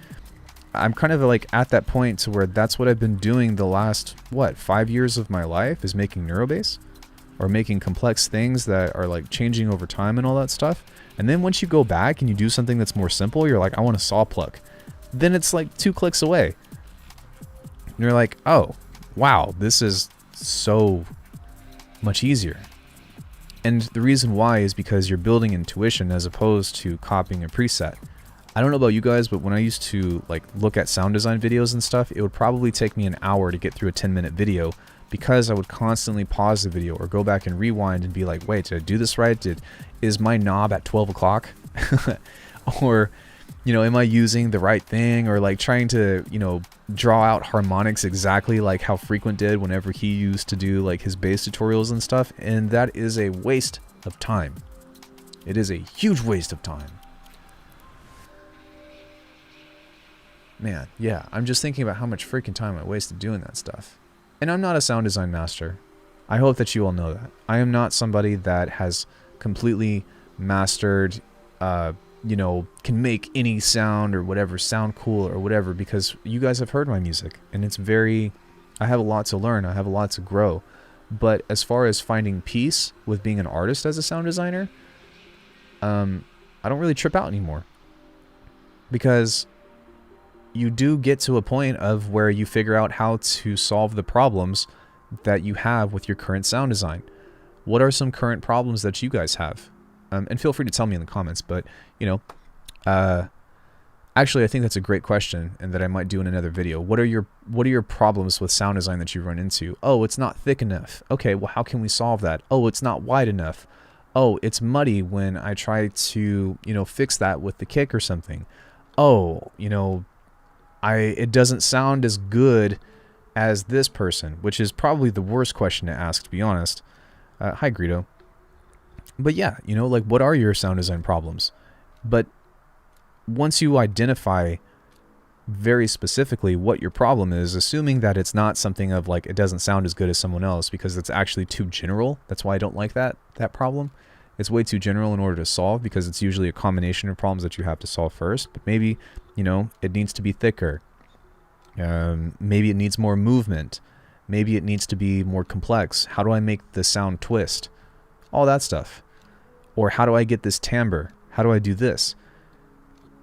I'm kind of like at that point to where that's what I've been doing the last, 5 years of my life, is making neurobase or making complex things that are like changing over time and all that stuff. And then once you go back and you do something that's more simple, you're like, I want a saw pluck. Then it's like 2 clicks away. And you're like, oh, wow, this is so much easier. And the reason why is because you're building intuition as opposed to copying a preset. I don't know about you guys, but when I used to like look at sound design videos and stuff, it would probably take me an hour to get through a 10-minute video, because I would constantly pause the video or go back and rewind and be like, wait, did I do this right? Is my knob at 12 o'clock? Or, you know, am I using the right thing? Or like trying to, you know, draw out harmonics exactly like how Frequent did whenever he used to do like his bass tutorials and stuff. And that is a waste of time. It is a huge waste of time. Man, yeah, I'm just thinking about how much freaking time I wasted doing that stuff. And I'm not a sound design master. I hope that you all know that. I am not somebody that has completely mastered, you know, can make any sound or whatever, sound cool or whatever, because you guys have heard my music and it's very, I have a lot to learn. I have a lot to grow. But as far as finding peace with being an artist as a sound designer, I don't really trip out anymore, because you do get to a point of where you figure out how to solve the problems that you have with your current sound design. What are some current problems that you guys have? And feel free to tell me in the comments, but, you know, actually, I think that's a great question and that I might do in another video. What are your problems with sound design that you run into? Oh, it's not thick enough. Okay, well, how can we solve that? Oh, it's not wide enough. Oh, it's muddy when I try to, you know, fix that with the kick or something. Oh, you know, it doesn't sound as good as this person, which is probably the worst question to ask, to be honest. Hi, Greedo. But yeah, you know, like, what are your sound design problems? But once you identify very specifically what your problem is, assuming that it's not something of like, it doesn't sound as good as someone else, because it's actually too general. That's why I don't like that problem. It's way too general in order to solve, because it's usually a combination of problems that you have to solve first. But maybe, you know, it needs to be thicker. Maybe it needs more movement. Maybe it needs to be more complex. How do I make the sound twist? All that stuff. Or how do I get this timbre? How do I do this?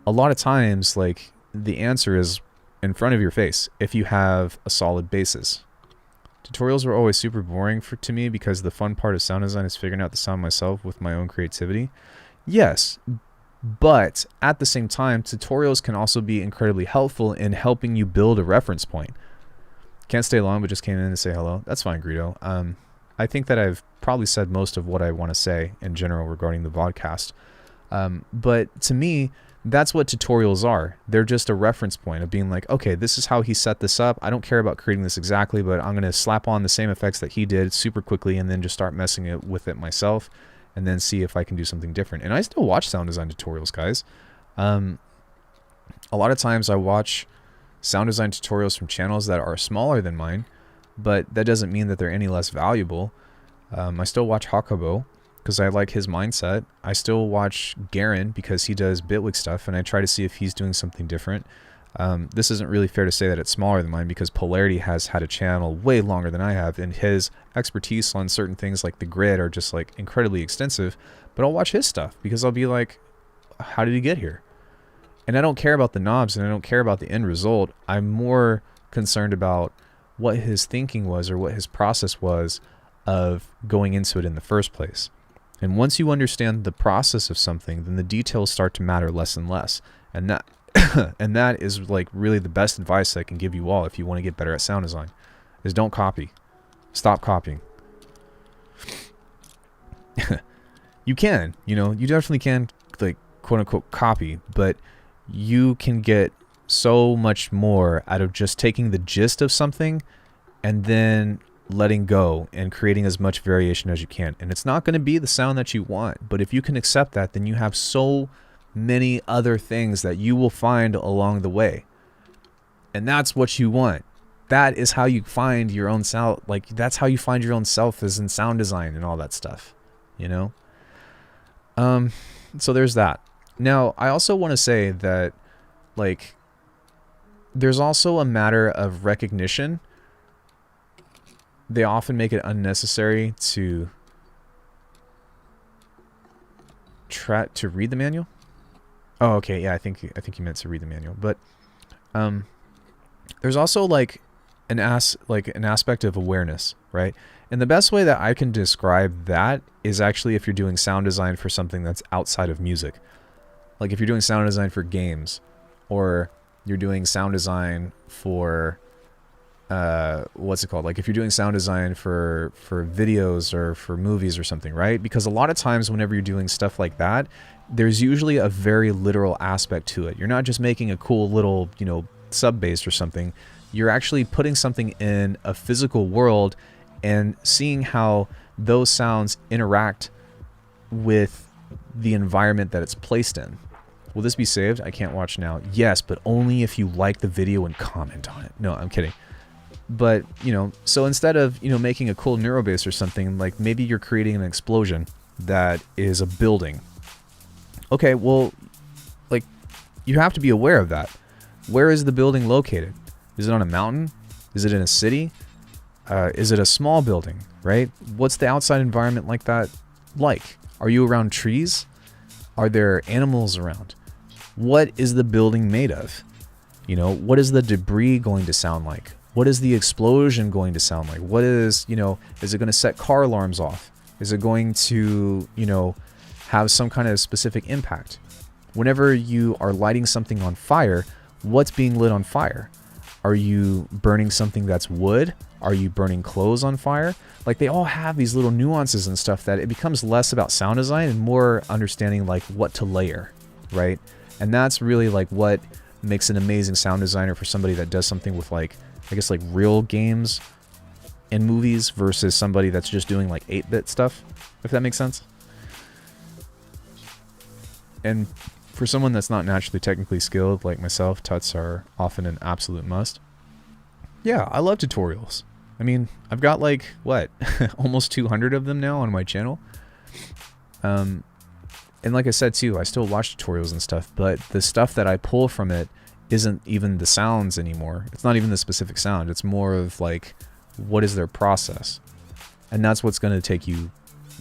A lot of times, like, the answer is in front of your face if you have a solid basis. Tutorials are always super boring to me, because the fun part of sound design is figuring out the sound myself with my own creativity. Yes, but at the same time, tutorials can also be incredibly helpful in helping you build a reference point. Can't stay long, but just came in to say hello. That's fine, Greedo. I think that I've probably said most of what I want to say in general regarding the Vodcast. But to me, that's what tutorials are. They're just a reference point of being like, okay, this is how he set this up. I don't care about creating this exactly, but I'm going to slap on the same effects that he did super quickly and then just start messing with it myself and then see if I can do something different. And I still watch sound design tutorials, guys. A lot of times I watch sound design tutorials from channels that are smaller than mine, but that doesn't mean that they're any less valuable. I still watch Hakubo because I like his mindset. I still watch Garen because he does Bitwig stuff, and I try to see if he's doing something different. This isn't really fair to say that it's smaller than mine, because Polarity has had a channel way longer than I have, and his expertise on certain things like the grid are just like incredibly extensive. But I'll watch his stuff because I'll be like, how did he get here? And I don't care about the knobs, and I don't care about the end result. I'm more concerned about what his thinking was, or what his process was of going into it in the first place. And once you understand the process of something, then the details start to matter less and less. And that and that is like really the best advice I can give you all if you want to get better at sound design, is don't copy. Stop copying. You can, you know, you definitely can, like, quote unquote copy, but you can get so much more out of just taking the gist of something and then letting go and creating as much variation as you can. And it's not going to be the sound that you want, but if you can accept that, then you have so many other things that you will find along the way. And that's what you want. That is how you find your own sound. Like, that's how you find your own self, is in sound design and all that stuff, you know? So there's that. Now, I also want to say that, like, there's also a matter of recognition. They often make it unnecessary to try to read the manual. Oh, okay, yeah, I think you meant to read the manual, but there's also like an aspect of awareness, right? And the best way that I can describe that is actually if you're doing sound design for something that's outside of music. Like if you're doing sound design for games, or you're doing sound design for what's it called? Like if you're doing sound design for videos or for movies or something, right? Because a lot of times whenever you're doing stuff like that, there's usually a very literal aspect to it. You're not just making a cool little, you know, sub bass or something. You're actually putting something in a physical world and seeing how those sounds interact with the environment that it's placed in. Will this be saved? I can't watch now. Yes, but only if you like the video and comment on it. No, I'm kidding. But, you know, so instead of, you know, making a cool neurobass or something, like maybe you're creating an explosion that is a building. Okay, well, like, you have to be aware of that. Where is the building located? Is it on a mountain? Is it in a city? Is it a small building, right? What's the outside environment like that like? Are you around trees? Are there animals around? What is the building made of? You know, what is the debris going to sound like? What is the explosion going to sound like? What is, you know, is it going to set car alarms off? Is it going to, you know, have some kind of specific impact? Whenever you are lighting something on fire, what's being lit on fire? Are you burning something that's wood? Are you burning clothes on fire? Like, they all have these little nuances and stuff that it becomes less about sound design and more understanding like what to layer, right? And that's really like what makes an amazing sound designer for somebody that does something with like, I guess like real games and movies versus somebody that's just doing like 8-bit stuff, if that makes sense. And for someone that's not naturally technically skilled like myself, tuts are often an absolute must. Yeah, I love tutorials. I mean, I've got like, what, almost 200 of them now on my channel. And like I said too, I still watch tutorials and stuff, but the stuff that I pull from it isn't even the sounds anymore. It's not even the specific sound. It's more of like, what is their process? And that's what's going to take you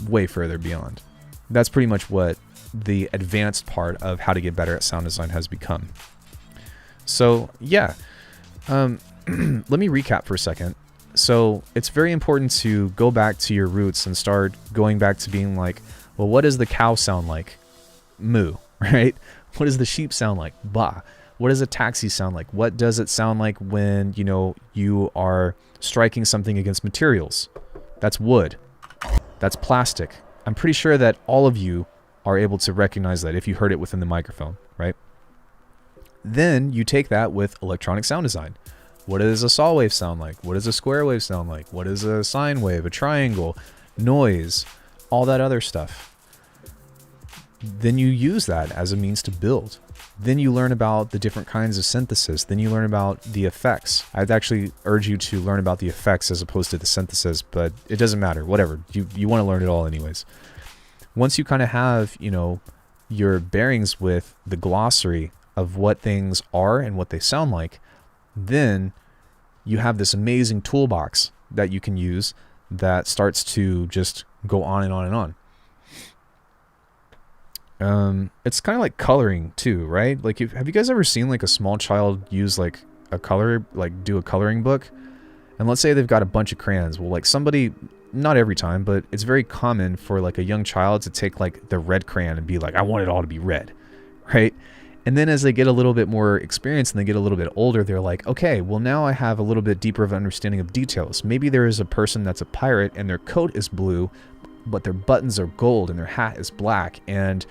way further beyond. That's pretty much what the advanced part of how to get better at sound design has become. So yeah, let me recap for a second. So it's very important to go back to your roots and start going back to being like, well, what does the cow sound like? Moo, right? What does the sheep sound like? Bah. What does a taxi sound like? What does it sound like when, you know, you are striking something against materials? That's wood. That's plastic. I'm pretty sure that all of you are able to recognize that if you heard it within the microphone, right? Then you take that with electronic sound design. What does a saw wave sound like? What does a square wave sound like? What is a sine wave, a triangle, noise, all that other stuff? Then you use that as a means to build. Then you learn about the different kinds of synthesis. Then you learn about the effects. I'd actually urge you to learn about the effects as opposed to the synthesis, but it doesn't matter, whatever. You want to learn it all anyways. Once you kind of have, you know, your bearings with the glossary of what things are and what they sound like, then you have this amazing toolbox that you can use that starts to just go on and on and on. It's kind of like coloring too, right? Like, have you guys ever seen like a small child use like a color, like do a coloring book? And let's say they've got a bunch of crayons. Well, like somebody, not every time, but it's very common for like a young child to take like the red crayon and be like, I want it all to be red, right? And then as they get a little bit more experienced and they get a little bit older, they're like, okay, well now I have a little bit deeper of an understanding of details. Maybe there is a person that's a pirate and their coat is blue, but their buttons are gold and their hat is black, and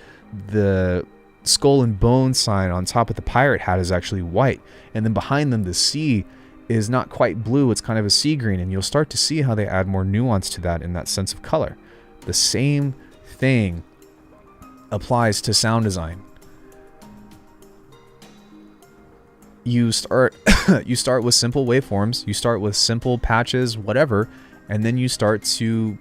the skull and bone sign on top of the pirate hat is actually white. And then behind them, the sea is not quite blue. It's kind of a sea green. And you'll start to see how they add more nuance to that in that sense of color. The same thing applies to sound design. You start with simple waveforms, you start with simple patches, whatever, and then you start to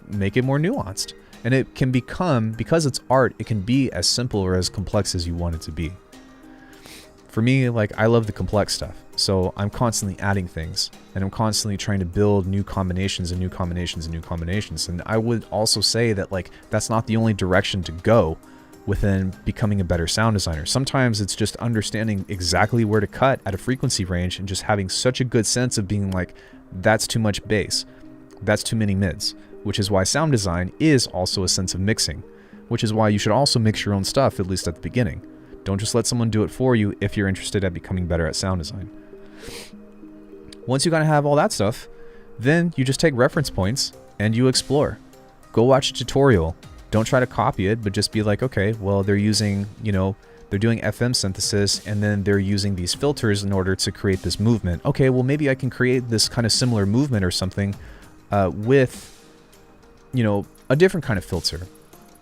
make it more nuanced. And it can become, because it's art, it can be as simple or as complex as you want it to be. For me, like, I love the complex stuff. So I'm constantly adding things, and I'm constantly trying to build new combinations and new combinations and new combinations. And I would also say that, like, that's not the only direction to go within becoming a better sound designer. Sometimes it's just understanding exactly where to cut at a frequency range and just having such a good sense of being like, that's too much bass, that's too many mids, which is why sound design is also a sense of mixing, which is why you should also mix your own stuff, at least at the beginning. Don't just let someone do it for you if you're interested at becoming better at sound design. Once you kind of have all that stuff, then you just take reference points and you explore. Go watch a tutorial. Don't try to copy it, but just be like, okay, well, they're using, they're doing FM synthesis, and then they're using these filters in order to create this movement. Okay, well, maybe I can create this kind of similar movement or something with, a different kind of filter.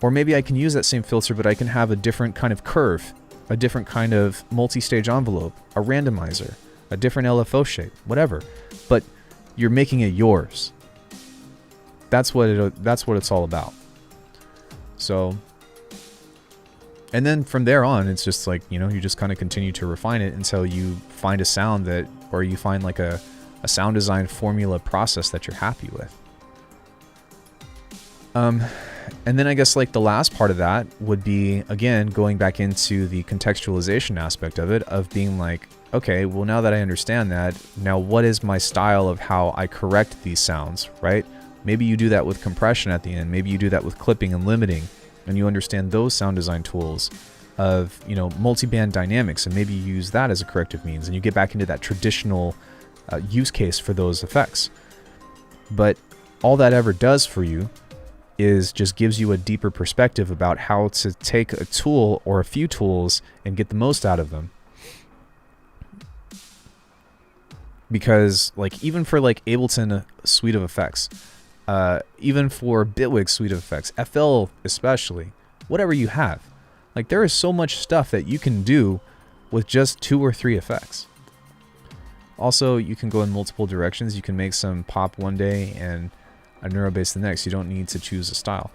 Or maybe I can use that same filter, but I can have a different kind of curve, a different kind of multi-stage envelope, a randomizer, a different LFO shape, whatever. But you're making it yours. That's what it's all about. So, and then from there on, it's just like, you just kind of continue to refine it until you find a sound or you find like a sound design formula process that you're happy with. And then I guess like the last part of that would be, again, going back into the contextualization aspect of it, of being like, okay, well, now that I understand that, now what is my style of how I correct these sounds, right? Maybe you do that with compression at the end. Maybe you do that with clipping and limiting, and you understand those sound design tools of, multi-band dynamics, and maybe you use that as a corrective means, and you get back into that traditional use case for those effects. But all that ever does for you is just gives you a deeper perspective about how to take a tool or a few tools and get the most out of them. Because like even for like Ableton suite of effects, even for Bitwig suite of effects, FL especially, whatever you have, like there is so much stuff that you can do with just 2 or 3 effects. Also, you can go in multiple directions. You can make some pop one day and a neurobass the next. You don't need to choose a style.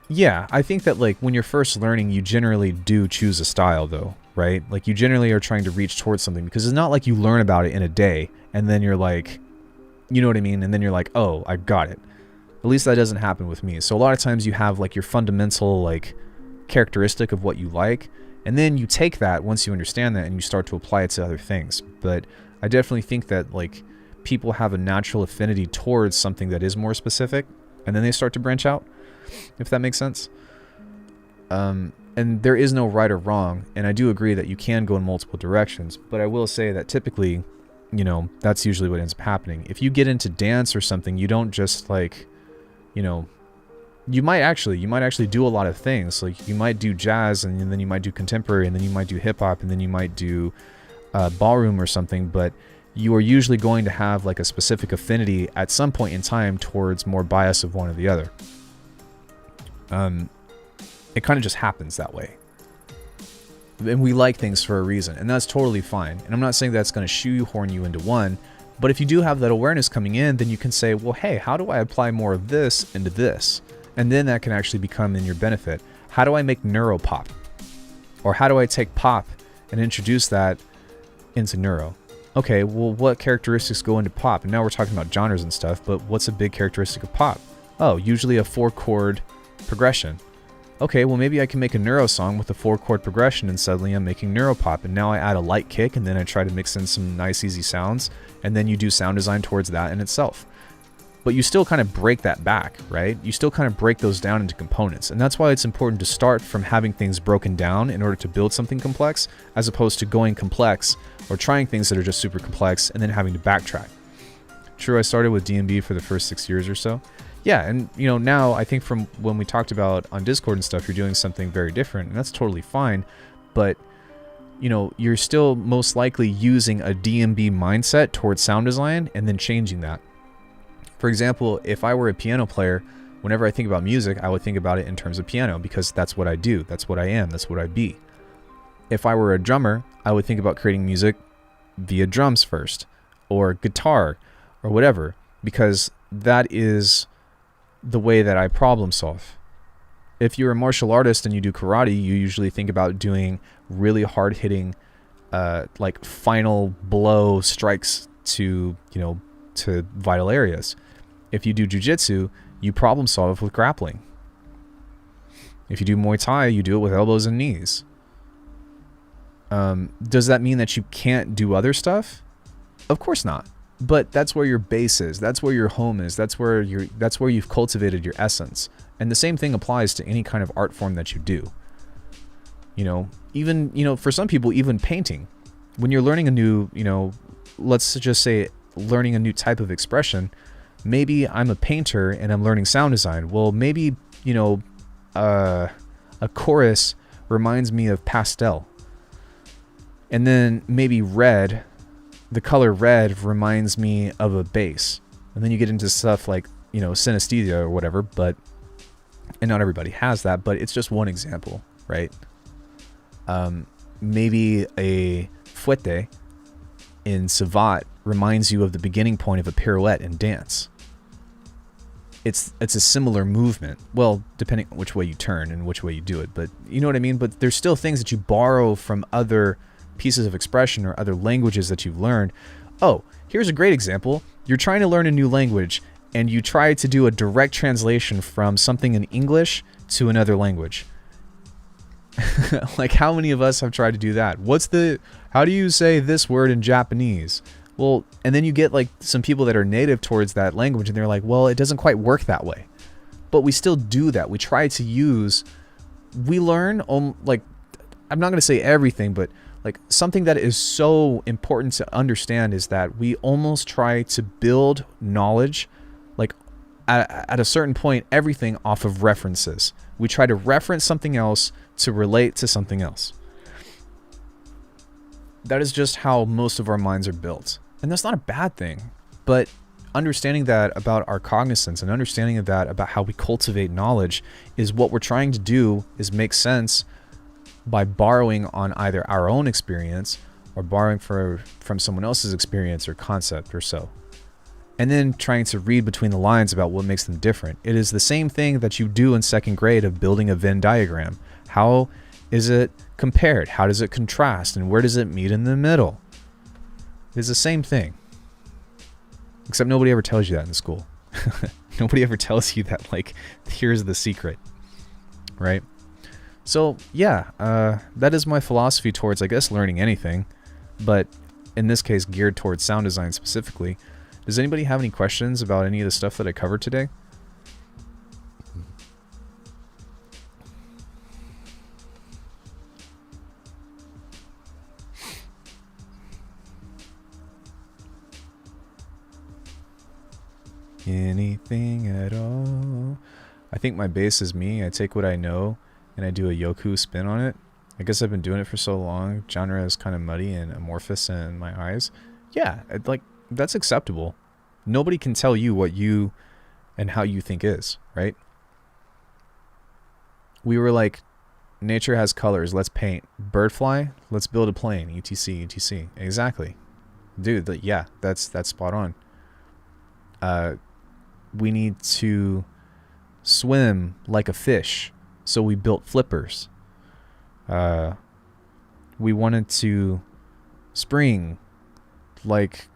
Yeah, I think that like when you're first learning, you generally do choose a style though, right? Like you generally are trying to reach towards something, because it's not like you learn about it in a day and then you're like, you know what I mean? And then you're like, oh, I got it. At least that doesn't happen with me. So a lot of times you have like your fundamental like characteristic of what you like, and then you take that once you understand that and you start to apply it to other things. But I definitely think that like people have a natural affinity towards something that is more specific, and then they start to branch out, if that makes sense. And there is no right or wrong, and I do agree that you can go in multiple directions, but I will say that typically, that's usually what ends up happening. If you get into dance or something, you don't just like, you might actually do a lot of things. Like you might do jazz, and then you might do contemporary, and then you might do hip hop, and then you might do ballroom or something, but you are usually going to have like a specific affinity at some point in time towards more bias of one or the other. It kind of just happens that way. And we like things for a reason, and that's totally fine. And I'm not saying that's going to shoehorn you into one, but if you do have that awareness coming in, then you can say, well, hey, how do I apply more of this into this? And then that can actually become in your benefit. How do I make neuro pop? Or how do I take pop and introduce that into neuro? Okay, well, what characteristics go into pop? And now we're talking about genres and stuff, but what's a big characteristic of pop? Oh, usually a 4-chord progression. Okay, well, maybe I can make a neuro song with a 4-chord progression, and suddenly I'm making neuro pop, and now I add a light kick, and then I try to mix in some nice, easy sounds, and then you do sound design towards that in itself. But you still kind of break that back, right? You still kind of break those down into components, and that's why it's important to start from having things broken down in order to build something complex, as opposed to going complex or trying things that are just super complex and then having to backtrack. True, I started with D&B for the first 6 years or so. Yeah, and now I think from when we talked about on Discord and stuff, you're doing something very different, and that's totally fine. But you're still most likely using a DMB mindset towards sound design and then changing that. For example, if I were a piano player, whenever I think about music, I would think about it in terms of piano, because that's what I do, that's what I am, that's what I be. If I were a drummer, I would think about creating music via drums first, or guitar, or whatever, because that is the way that I problem solve. If you're a martial artist and you do karate, you usually think about doing really hard-hitting, like final blow strikes to vital areas. If you do jiu-jitsu, you problem solve with grappling. If you do Muay Thai, you do it with elbows and knees. Does that mean that you can't do other stuff? Of course not. But that's where your base is. That's where your home is. That's where you've cultivated your essence. And the same thing applies to any kind of art form that you do. Even for some people, even painting. When you're learning a new, let's just say learning a new type of expression, maybe I'm a painter and I'm learning sound design. Well, maybe, a chorus reminds me of pastel. And then maybe red, the color red reminds me of a bass. And then you get into stuff like, synesthesia or whatever, and not everybody has that, but it's just one example, right? Maybe a fouette in savate reminds you of the beginning point of a pirouette in dance. It's a similar movement. Well, depending on which way you turn and which way you do it, but you know what I mean? But there's still things that you borrow from other pieces of expression or other languages that you've learned. Oh, here's a great example. You're trying to learn a new language and you try to do a direct translation from something in English to another language. Like, how many of us have tried to do that? How do you say this word in Japanese? Well, and then you get like some people that are native towards that language and they're like, well, it doesn't quite work that way. But we still do that. We learn, like, I'm not going to say everything, but like something that is so important to understand is that we almost try to build knowledge, like at a certain point, everything off of references. We try to reference something else to relate to something else. That is just how most of our minds are built. And that's not a bad thing. But understanding that about our cognizance and understanding of that about how we cultivate knowledge is what we're trying to do, is make sense by borrowing on either our own experience or borrowing from someone else's experience or concept or so. And then trying to read between the lines about what makes them different. It is the same thing that you do in second grade of building a Venn diagram. How is it compared? How does it contrast? And where does it meet in the middle? It's the same thing. Except nobody ever tells you that in school. Nobody ever tells you that, like, here's the secret. Right? So, yeah, that is my philosophy towards, I guess, learning anything. But in this case, geared towards sound design specifically. Does anybody have any questions about any of the stuff that I covered today? Anything at all? I think my bass is me. I take what I know and I do a yoku spin on it. I guess I've been doing it for so long. Genre is kind of muddy and amorphous in my eyes. Yeah, that's acceptable. Nobody can tell you what you and how you think is, right? We were like, nature has colors, let's paint. Bird fly, let's build a plane, etc, etc. Exactly. Dude, yeah, that's spot on. We need to swim like a fish, so we built flippers. We wanted to spring like,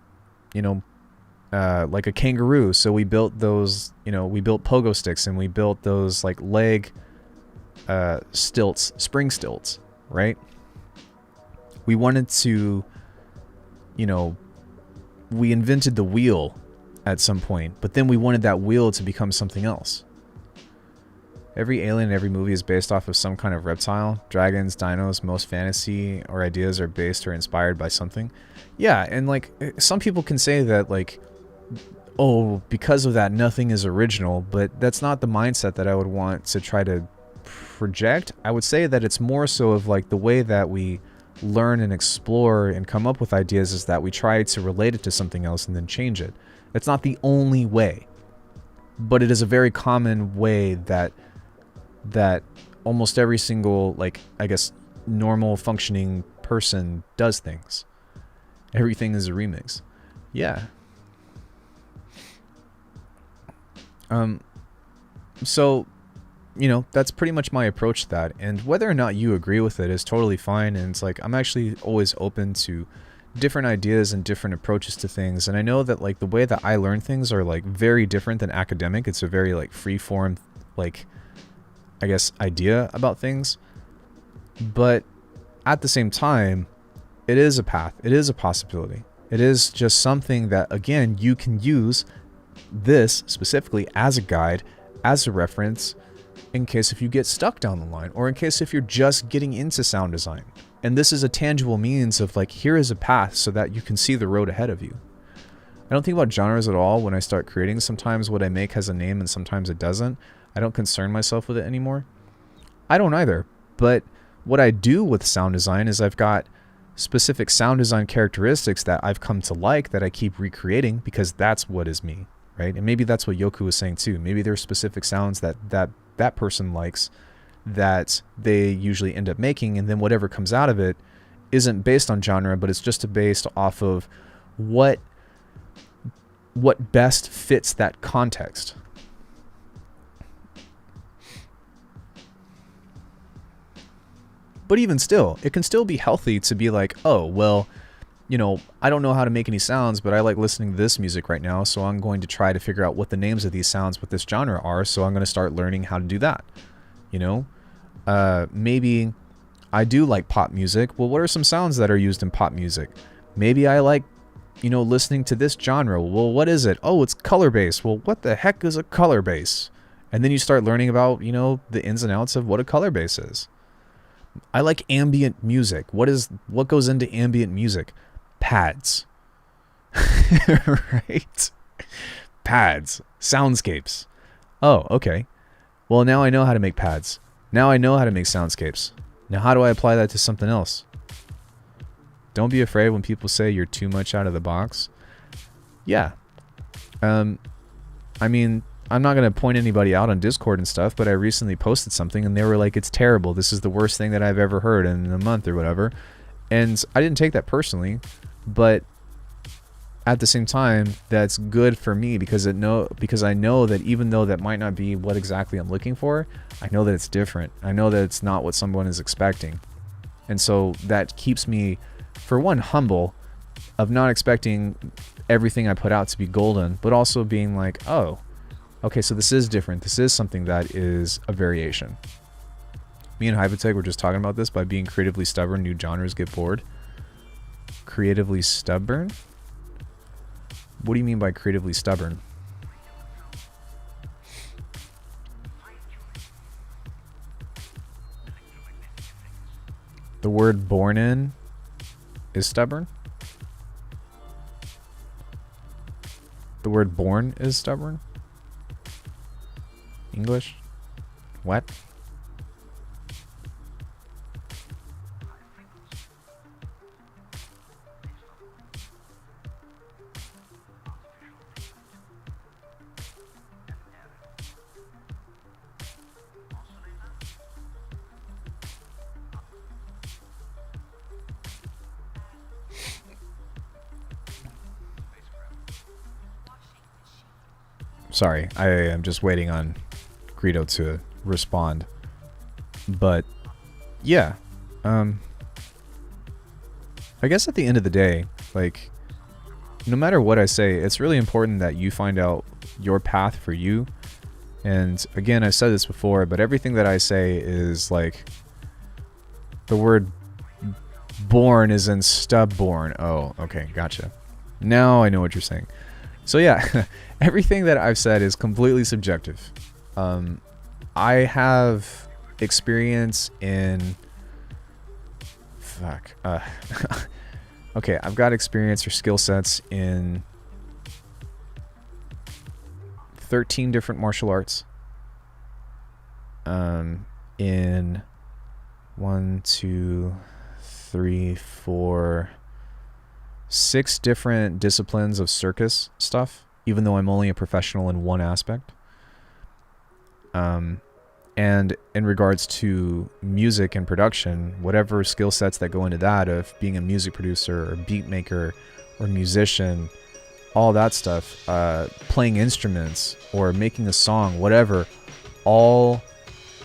like a kangaroo, so we built those, we built pogo sticks and we built those like leg stilts, spring stilts, right? We wanted to, we invented the wheel at some point, but then we wanted that wheel to become something else. Every alien in every movie is based off of some kind of reptile. Dragons, dinos, most fantasy or ideas are based or inspired by something. Yeah, and like some people can say that like oh, because of that, nothing is original, but that's not the mindset that I would want to try to project. I would say that it's more so of like the way that we learn and explore and come up with ideas is that we try to relate it to something else and then change it. It's not the only way, but it is a very common way that almost every single, like, I guess, normal functioning person does things. Everything is a remix. Yeah. So, you know, that's pretty much my approach to that. And whether or not you agree with it is totally fine. And it's like, I'm actually always open to different ideas and different approaches to things. And I know that, like, the way that I learn things are, like, very different than academic. It's a very, like, free form, like, I guess, idea about things. But at the same time, it is a path. It is a possibility. It is just something that, again, you can use this specifically as a guide, as a reference, in case if you get stuck down the line, or in case if you're just getting into sound design. And this is a tangible means of, like, here is a path so that you can see the road ahead of you. I don't think about genres at all when I start creating. Sometimes what I make has a name and sometimes it doesn't. I don't concern myself with it anymore. I don't either. But what I do with sound design is I've got specific sound design characteristics that I've come to like that I keep recreating because that's what is me, right? And maybe that's what Yoku was saying too. Maybe there's specific sounds that person likes that they usually end up making, and then whatever comes out of it isn't based on genre, but it's just based off of what best fits that context. But even still, it can still be healthy to be like, oh, well, you know, I don't know how to make any sounds, but I like listening to this music right now, so I'm going to try to figure out what the names of these sounds with this genre are, so I'm going to start learning how to do that. You know? Maybe I do like pop music. Well, what are some sounds that are used in pop music? Maybe I like, you know, listening to this genre. Well, what is it? Oh, it's color bass. Well, what the heck is a color bass? And then you start learning about, you know, the ins and outs of what a color bass is. I like ambient music. What goes into ambient music? Pads. Right? Pads. Soundscapes. Oh, okay. Well, now I know how to make pads. Now I know how to make soundscapes. Now how do I apply that to something else? Don't be afraid when people say you're too much out of the box. Yeah. I mean, I'm not going to point anybody out on Discord and stuff, but I recently posted something and they were like, it's terrible. This is the worst thing that I've ever heard in a month or whatever. And I didn't take that personally, but at the same time, that's good for me because I know that even though that might not be what exactly I'm looking for, I know that it's different. I know that it's not what someone is expecting. And so that keeps me, for one, humble of not expecting everything I put out to be golden, but also being like, oh, okay, so this is different. This is something that is a variation. Me and Hypotech were just talking about this. By being creatively stubborn, new genres get bored. Creatively stubborn? What do you mean by creatively stubborn? The word born in is stubborn? The word born is stubborn? English? What? Sorry, I am just waiting on Greedo to respond. But yeah, I guess at the end of the day, like, no matter what I say, it's really important that you find out your path for you. And again, I've said this before, but everything that I say is like, the word born is in stubborn. Oh, okay, gotcha. Now I know what you're saying. So yeah, everything that I've said is completely subjective. I have experience in... Fuck. Okay, I've got experience or skill sets in 13 different martial arts. In 1, 2, 3, 4, 6 different disciplines of circus stuff, even though I'm only a professional in one aspect. And in regards to music and production, whatever skill sets that go into that, of being a music producer or beat maker or musician, all that stuff, playing instruments or making a song, whatever, all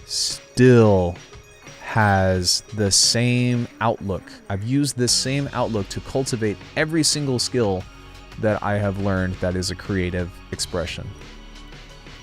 still has the same outlook. I've used this same outlook to cultivate every single skill that I have learned that is a creative expression.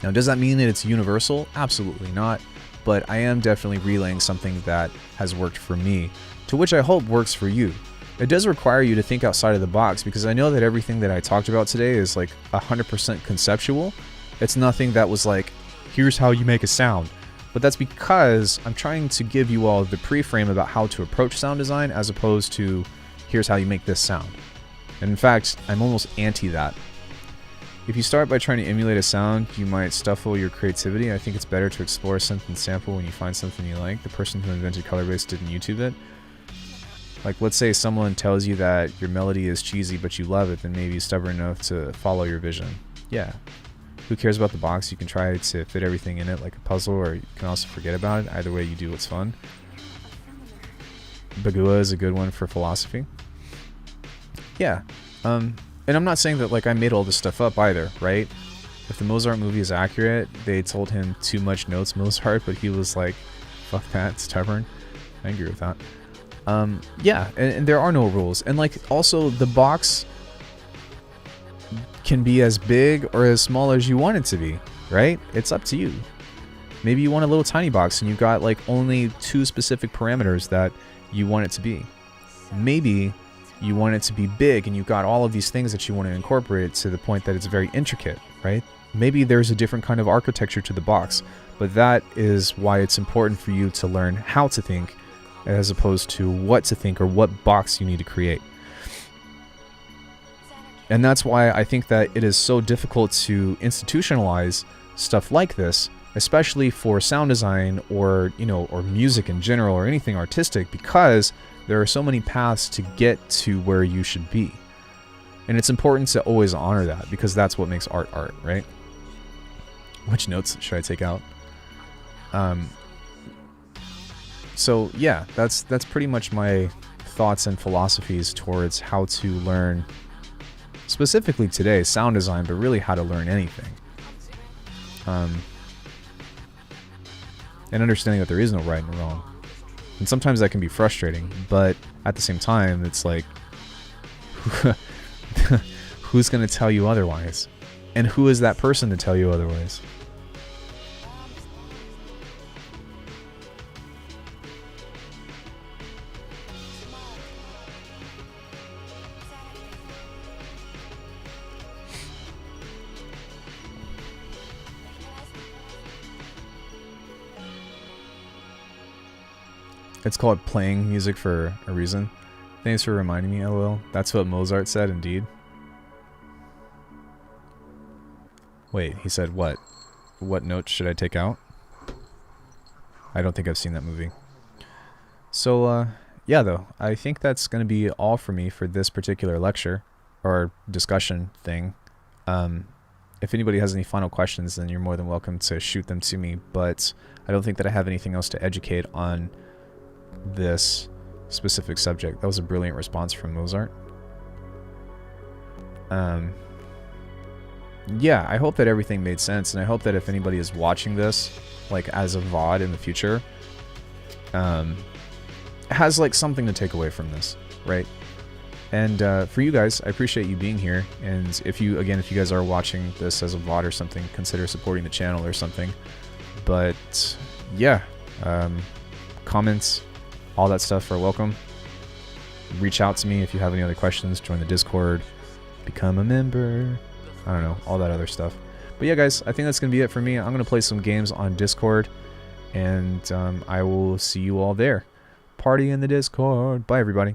Now, does that mean that it's universal? Absolutely not. But I am definitely relaying something that has worked for me, to which I hope works for you. It does require you to think outside of the box, because I know that everything that I talked about today is like 100% conceptual. It's nothing that was like, here's how you make a sound. But that's because I'm trying to give you all the pre-frame about how to approach sound design, as opposed to, here's how you make this sound. And in fact, I'm almost anti that. If you start by trying to emulate a sound, you might stifle your creativity. I think it's better to explore a synth and sample when you find something you like. The person who invented Colorbase didn't YouTube it. Like, let's say someone tells you that your melody is cheesy, but you love it, then maybe stubborn enough to follow your vision. Yeah. Who cares about the box? You can try to fit everything in it like a puzzle, or you can also forget about it. Either way, you do what's fun. Bagua is a good one for philosophy. Yeah. And I'm not saying that like I made all this stuff up either, right? If the Mozart movie is accurate, they told him too much notes Mozart, but he was like, fuck that, stubborn. I agree with that. Yeah, and there are no rules. And like, also, the box can be as big or as small as you want it to be, right? It's up to you. Maybe you want a little tiny box and you've got like only 2 specific parameters that you want it to be. Maybe you want it to be big and you've got all of these things that you want to incorporate to the point that it's very intricate, right? Maybe there's a different kind of architecture to the box, but that is why it's important for you to learn how to think, as opposed to what to think or what box you need to create. And that's why I think that it is so difficult to institutionalize stuff like this, especially for sound design or, you know, or music in general or anything artistic, because there are so many paths to get to where you should be. And it's important to always honor that, because that's what makes art art, right? Which notes should I take out? So yeah, that's pretty much my thoughts and philosophies towards how to learn, specifically today, sound design, but really how to learn anything. And understanding that there is no right and wrong. And sometimes that can be frustrating, but at the same time, it's like, who's going to tell you otherwise? And who is that person to tell you otherwise? It's called playing music for a reason. Thanks for reminding me, LOL. That's what Mozart said, indeed. Wait, he said what? What note should I take out? I don't think I've seen that movie. So, yeah, though. I think that's going to be all for me for this particular lecture, or discussion thing. If anybody has any final questions, then you're more than welcome to shoot them to me, but I don't think that I have anything else to educate on this specific subject. That was a brilliant response from Mozart. Yeah, I hope that everything made sense, and I hope that if anybody is watching this, like as a VOD in the future, has like something to take away from this, right? And for you guys, I appreciate you being here. And if you guys are watching this as a VOD or something, consider supporting the channel or something. But yeah, comments, all that stuff are welcome. Reach out to me if you have any other questions. Join the Discord. Become a member. I don't know, all that other stuff. But yeah, guys, I think that's going to be it for me. I'm going to play some games on Discord. And I will see you all there. Party in the Discord. Bye, everybody.